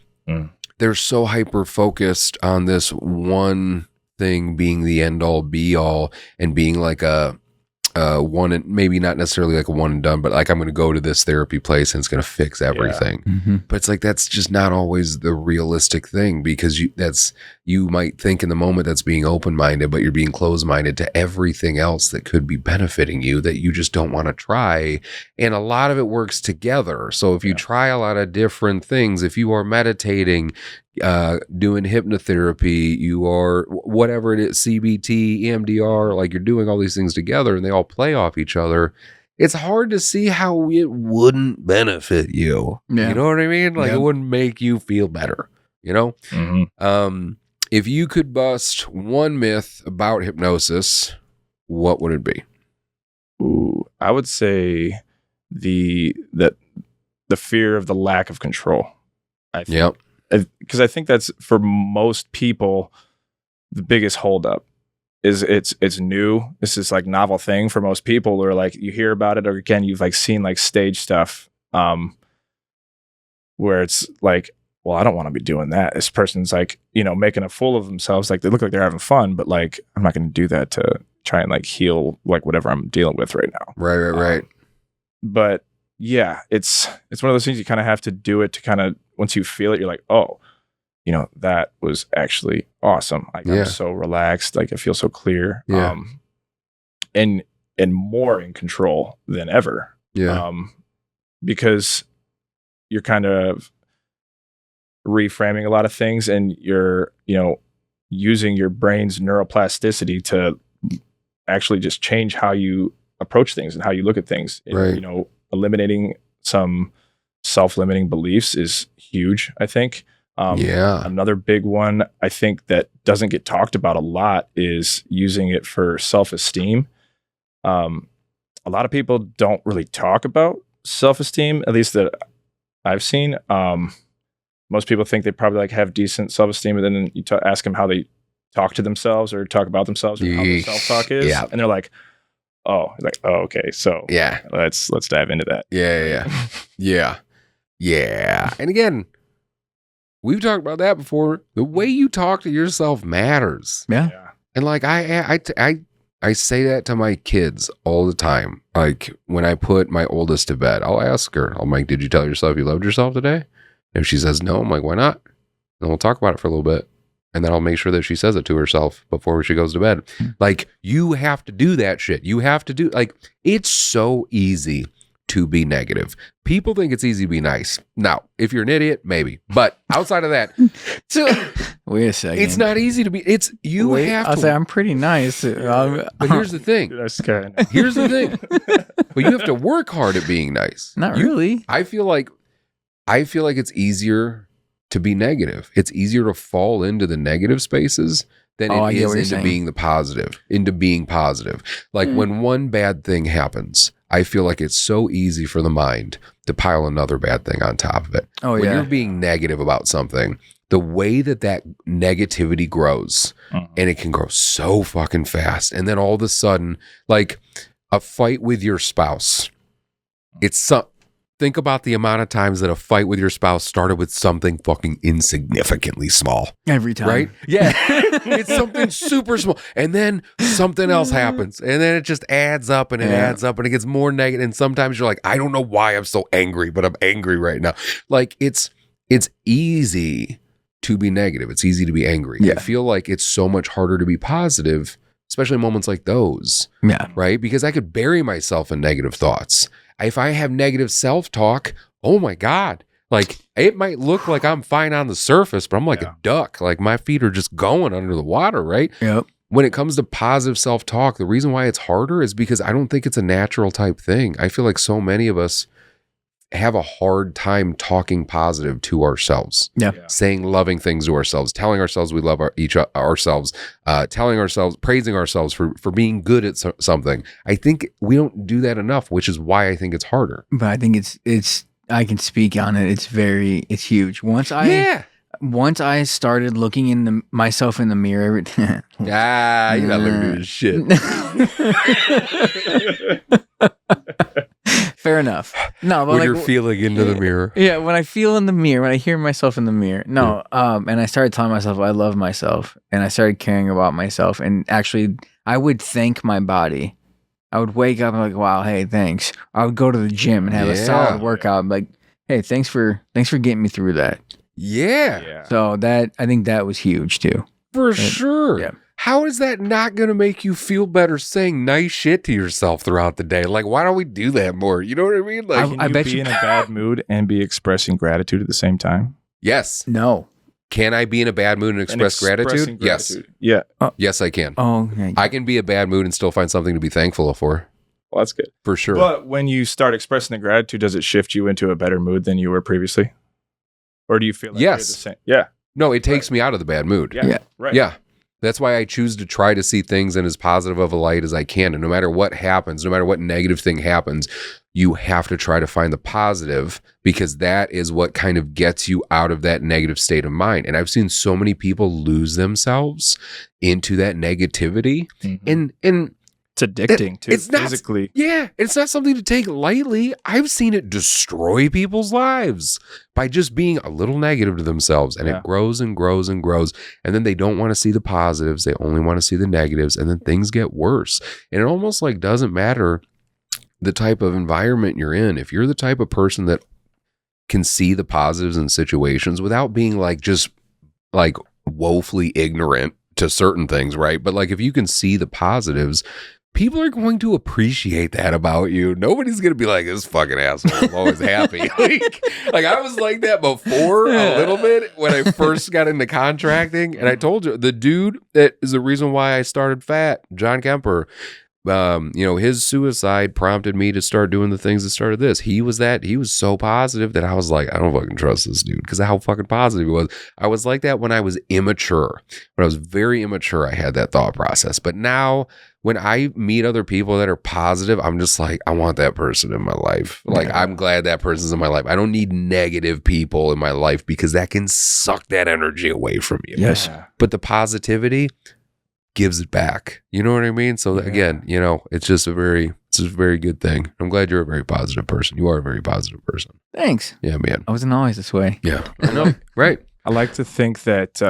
they're so hyper focused on this one thing being the end all be all and being like a one and maybe not necessarily like a one and done, but like I'm going to go to this therapy place and it's going to fix everything. Mm-hmm. But it's like that's just not always the realistic thing, because you might think in the moment that's being open-minded, but you're being closed-minded to everything else that could be benefiting you that you just don't want to try. And a lot of it works together. So if you try a lot of different things, if you are meditating, doing hypnotherapy, you are whatever it is, CBT, EMDR, like you're doing all these things together and they all play off each other, it's hard to see how it wouldn't benefit you. You know what I mean? Like it wouldn't make you feel better, you know? Mm-hmm. If you could bust one myth about hypnosis, what would it be? Ooh, I would say the fear of the lack of control. I think. Yep. Because I think that's for most people the biggest holdup is it's new. This is like novel thing for most people, or like you hear about it, or again you've like seen like stage stuff where it's like, well, I don't want to be doing that. This person's like, you know, making a fool of themselves. Like they look like they're having fun, but like I'm not going to do that to try and like heal like whatever I'm dealing with right now. Right. But yeah, it's one of those things you kind of have to do it to kind of, once you feel it, you're like, oh, you know, that was actually awesome. Like I'm so relaxed. Like I feel so clear. Yeah. And more in control than ever. Yeah. Because you're kind of reframing a lot of things, and you're, you know, using your brain's neuroplasticity to actually just change how you approach things and how you look at things. And, right. You know, eliminating some self-limiting beliefs is huge, I think. Another big one I think that doesn't get talked about a lot is using it for self-esteem. A lot of people don't really talk about self-esteem, at least that I've seen. Most people think they probably like have decent self-esteem, and then you ask them how they talk to themselves or talk about themselves or how their self-talk is. Yeah. And they're like, oh, okay. So let's dive into that. Yeah. And again, we've talked about that before. The way you talk to yourself matters. Yeah. And like I say that to my kids all the time. Like when I put my oldest to bed, I'll ask her, I'm like, did you tell yourself you loved yourself today? If she says no, I'm like, why not? And we'll talk about it for a little bit. And then I'll make sure that she says it to herself before she goes to bed. Like, you have to do that shit. You have to do, like, it's so easy to be negative. People think it's easy to be nice. Now, if you're an idiot, maybe. But outside of that, wait a second. It's not easy to be, have to. I'll say I'm pretty nice. But here's the thing. Here's the thing. But you have to work hard at being nice. Not really. I feel like it's easier to be negative. It's easier to fall into the negative spaces than it is into being positive. Like when one bad thing happens, I feel like it's so easy for the mind to pile another bad thing on top of it. When you're being negative about something, the way that negativity grows, and it can grow so fucking fast. And then all of a sudden, like a fight with your spouse, think about the amount of times that a fight with your spouse started with something fucking insignificantly small. Every time. Right? Yeah. It's something super small. And then something else happens. And then it just adds up and it adds up and it gets more negative. And sometimes you're like, I don't know why I'm so angry, but I'm angry right now. Like it's easy to be negative. It's easy to be angry. I feel like it's so much harder to be positive, especially in moments like those. Yeah. Right? Because I could bury myself in negative thoughts. If I have negative self-talk, oh my God, like it might look like I'm fine on the surface, but I'm like a duck. Like my feet are just going under the water, right? Yep. When it comes to positive self-talk, the reason why it's harder is because I don't think it's a natural type thing. I feel like so many of us have a hard time talking positive to ourselves, saying loving things to ourselves, telling ourselves we love ourselves, praising ourselves for being good at something. I think we don't do that enough, which is why I think it's harder. But I think it's I can speak on it. It's huge. Once I started looking myself in the mirror. You're not looking at this shit. Fair enough. No, but when you're feeling into the mirror. Yeah, when I feel in the mirror, when I hear myself in the mirror. No, and I started telling myself I love myself, and I started caring about myself, and actually I would thank my body I would wake up and like, wow, hey, thanks. I would go to the gym and have a solid workout. I'm like, hey, thanks for getting me through that. Yeah. So I think that was huge too. For sure. Yeah. How is that not going to make you feel better saying nice shit to yourself throughout the day? Like, why don't we do that more? You know what I mean? Like, Can you be in a bad mood and be expressing gratitude at the same time? yes. No. Can I be in a bad mood and express gratitude? Yes. Yeah. Yes, I can. Oh, okay. I can be a bad mood and still find something to be thankful for. Well, that's good. For sure. But when you start expressing the gratitude, does it shift you into a better mood than you were previously? Or do you feel like you're the same? Yeah. No, it takes me out of the bad mood. Yeah. Right. Yeah. That's why I choose to try to see things in as positive of a light as I can. And no matter what happens, no matter what negative thing happens, you have to try to find the positive, because that is what kind of gets you out of that negative state of mind. And I've seen so many people lose themselves into that negativity. Mm-hmm. And it's addicting too, it's not, physically. Yeah, it's not something to take lightly. I've seen it destroy people's lives by just being a little negative to themselves. And it grows and grows and grows. And then they don't want to see the positives. They only want to see the negatives. And then things get worse. And it almost like doesn't matter the type of environment you're in. If you're the type of person that can see the positives in situations without being like just like woefully ignorant to certain things, right? But like if you can see the positives, people are going to appreciate that about you. Nobody's going to be like, this fucking asshole is always happy. like I was like that before a little bit when I first got into contracting. And I told you, the dude that is the reason why I started FAT, John Kemper, his suicide prompted me to start doing the things that started this. He was so positive that I was like, I don't fucking trust this dude because of how fucking positive he was. I was like that when I was immature. When I was very immature, I had that thought process. But now when I meet other people that are positive, I'm just like, I want that person in my life. Like, I'm glad that person's in my life. I don't need negative people in my life because that can suck that energy away from you. Yes. But the positivity gives it back. You know what I mean? So again, it's just a very good thing. I'm glad you're a very positive person. You are a very positive person. Thanks. Yeah, man. I wasn't always this way. Yeah, I know. Right. I like to think that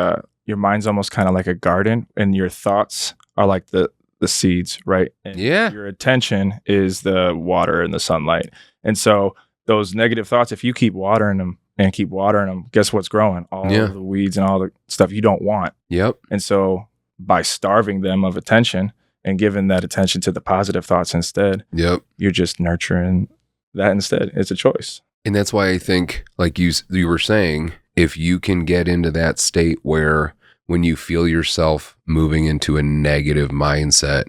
your mind's almost kind of like a garden, and your thoughts are like the seeds, right? And your attention is the water and the sunlight. And so those negative thoughts, if you keep watering them, guess what's growing? All the weeds and all the stuff you don't want. Yep. And so by starving them of attention and giving that attention to the positive thoughts instead, you're just nurturing that instead. It's a choice. And that's why I think, like you were saying, if you can get into that state where when you feel yourself moving into a negative mindset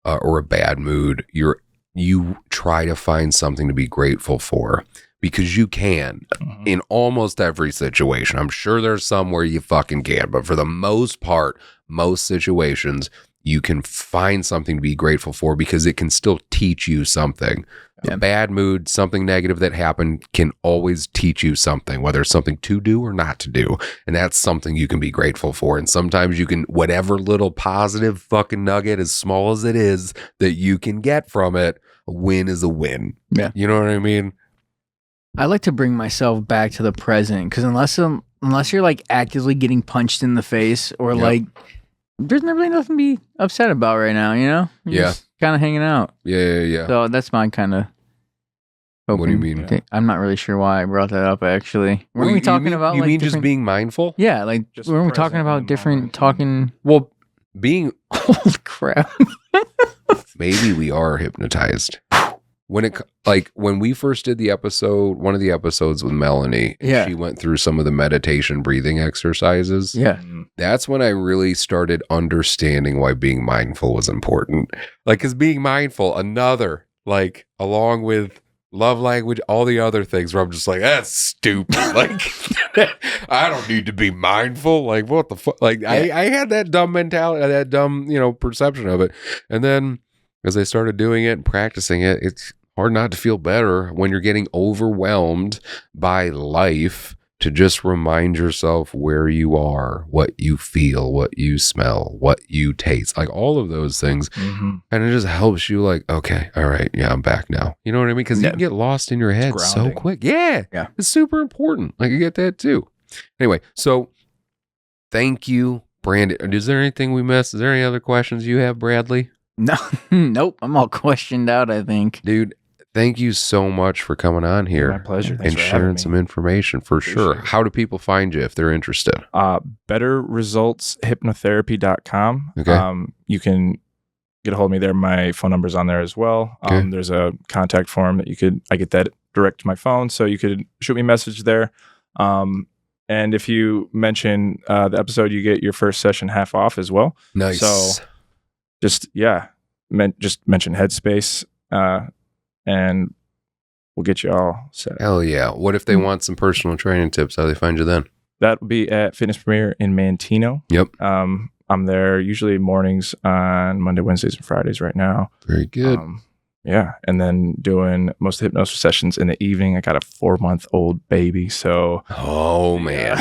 or a bad mood, you try to find something to be grateful for, because you can in almost every situation. I'm sure there's some where you fucking can't, but for the most part, most situations, you can find something to be grateful for because it can still teach you something. A bad mood, something negative that happened can always teach you something, whether it's something to do or not to do. And that's something you can be grateful for. And sometimes you can, whatever little positive fucking nugget, as small as it is, that you can get from it, a win is a win. Yeah. You know what I mean? I like to bring myself back to the present, because unless you're like actively getting punched in the face or like, there's really nothing to be upset about right now, You're just kind of hanging out. Yeah. So that's my kind of. What do you mean? I'm not really sure why I brought that up, actually. Weren't we talking about You like mean just being mindful? Yeah, like Just weren't we talking present about in the different moment. talking? Well, being Holy crap! maybe we are hypnotized. When we first did one of the episodes with Melanie, she went through some of the meditation breathing exercises. Yeah. That's when I really started understanding why being mindful was important. Like, cause being mindful, along with love language, all the other things where I'm just like, that's stupid. Like, I don't need to be mindful. Like, what the fuck? Like, I had that dumb mentality, that dumb, perception of it. And then as I started doing it and practicing it, it's hard not to feel better when you're getting overwhelmed by life, to just remind yourself where you are, what you feel, what you smell, what you taste, like all of those things. And it just helps you like, okay, all right, yeah, I'm back now. You know what I mean? Because you can get lost in your head so quick. Yeah. It's super important. Like, you get that too. Anyway, so thank you, Brandon. Is there anything we missed? Is there any other questions you have, Bradley? No, nope. I'm all questioned out, I think. Dude, thank you so much for coming on here. My pleasure. Thanks and for having sharing me. some information for sure. Appreciate it. How do people find you if they're interested? Better Results Hypnotherapy.com. Okay. You can get a hold of me there. My phone number's on there as well. Okay. There's a contact form that I get that direct to my phone. So you could shoot me a message there. And if you mention the episode, you get your first session half off as well. Nice. So just mention Headspace, and we'll get you all set. Hell yeah. What if they want some personal training tips? How do they find you then? That will be at Fitness Premier in Mantino. Yep. I'm there usually mornings on Monday, Wednesdays, and Fridays right now. Very good. Yeah. And then doing most of the hypnosis sessions in the evening. I got a 4-month-old baby. So. Oh, man.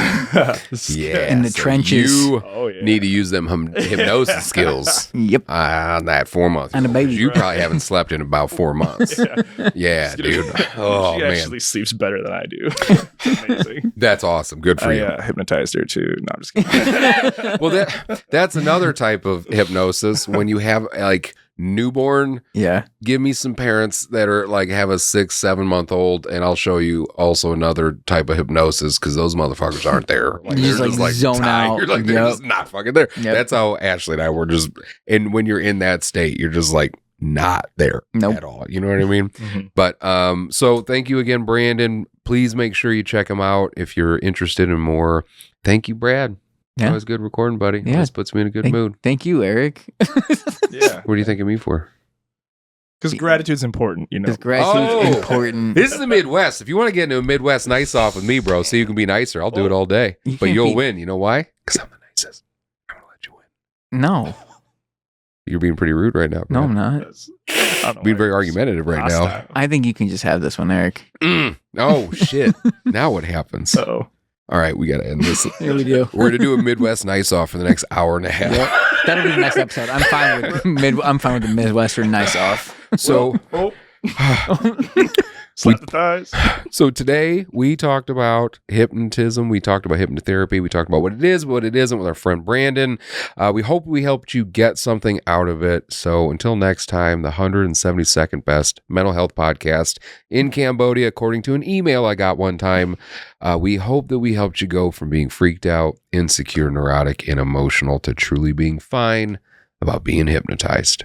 Yeah. In the trenches. You Oh, yeah. need to use them hypnosis skills Yep. on that 4 month. And a baby. You probably haven't slept in about 4 months. Yeah, dude. Oh, she man. actually sleeps better than I do. Amazing. That's awesome. Good for you. Yeah, hypnotized her too. No, I'm just kidding. Well, that's another type of hypnosis when you have like newborn. Yeah. Give me some parents that are like have a 6-7 month old, and I'll show you also another type of hypnosis because those motherfuckers aren't there. Like, You they're just, like, zone out. You're like, they're Yep. just not fucking there. Yep. That's how Ashley and I were just. And when you're in that state, you're just like not there Nope. at all. You know what I mean? Mhm. But so thank you again, Brandon. Please make sure you check him out if you're interested in more. Thank you, Brad. Yeah. Always good recording, buddy. Yeah. Always puts me in a good mood. Thank you, Eric. Yeah, What do you think of me for? because gratitude's important, you know. Because gratitude's Oh. important. This is the Midwest. If you want to get into a Midwest nice off with me, bro, so you can be nicer, I'll do it all day. You But can't you'll be- win. You know why? Because I'm the nicest. I'm going to let you win. No. You're being pretty rude right now, No, bro. I'm not. I don't know Being why very it's argumentative right now. hostile. I think you can just have this one, Eric. Oh, shit. Now what happens? So All right, we got to end this. Here we do. We're going to do a Midwest nice off for the next hour and a half. That'll be the next episode. I'm fine with the Midwestern nice off. So, slap the thighs. so today we talked about hypnotism. We talked about hypnotherapy. We talked about what it is, what it isn't with our friend Brandon. We hope we helped you get something out of it. So until next time, the 172nd best mental health podcast in Cambodia, according to an email I got one time. We hope that we helped you go from being freaked out, insecure, neurotic, and emotional to truly being fine about being hypnotized.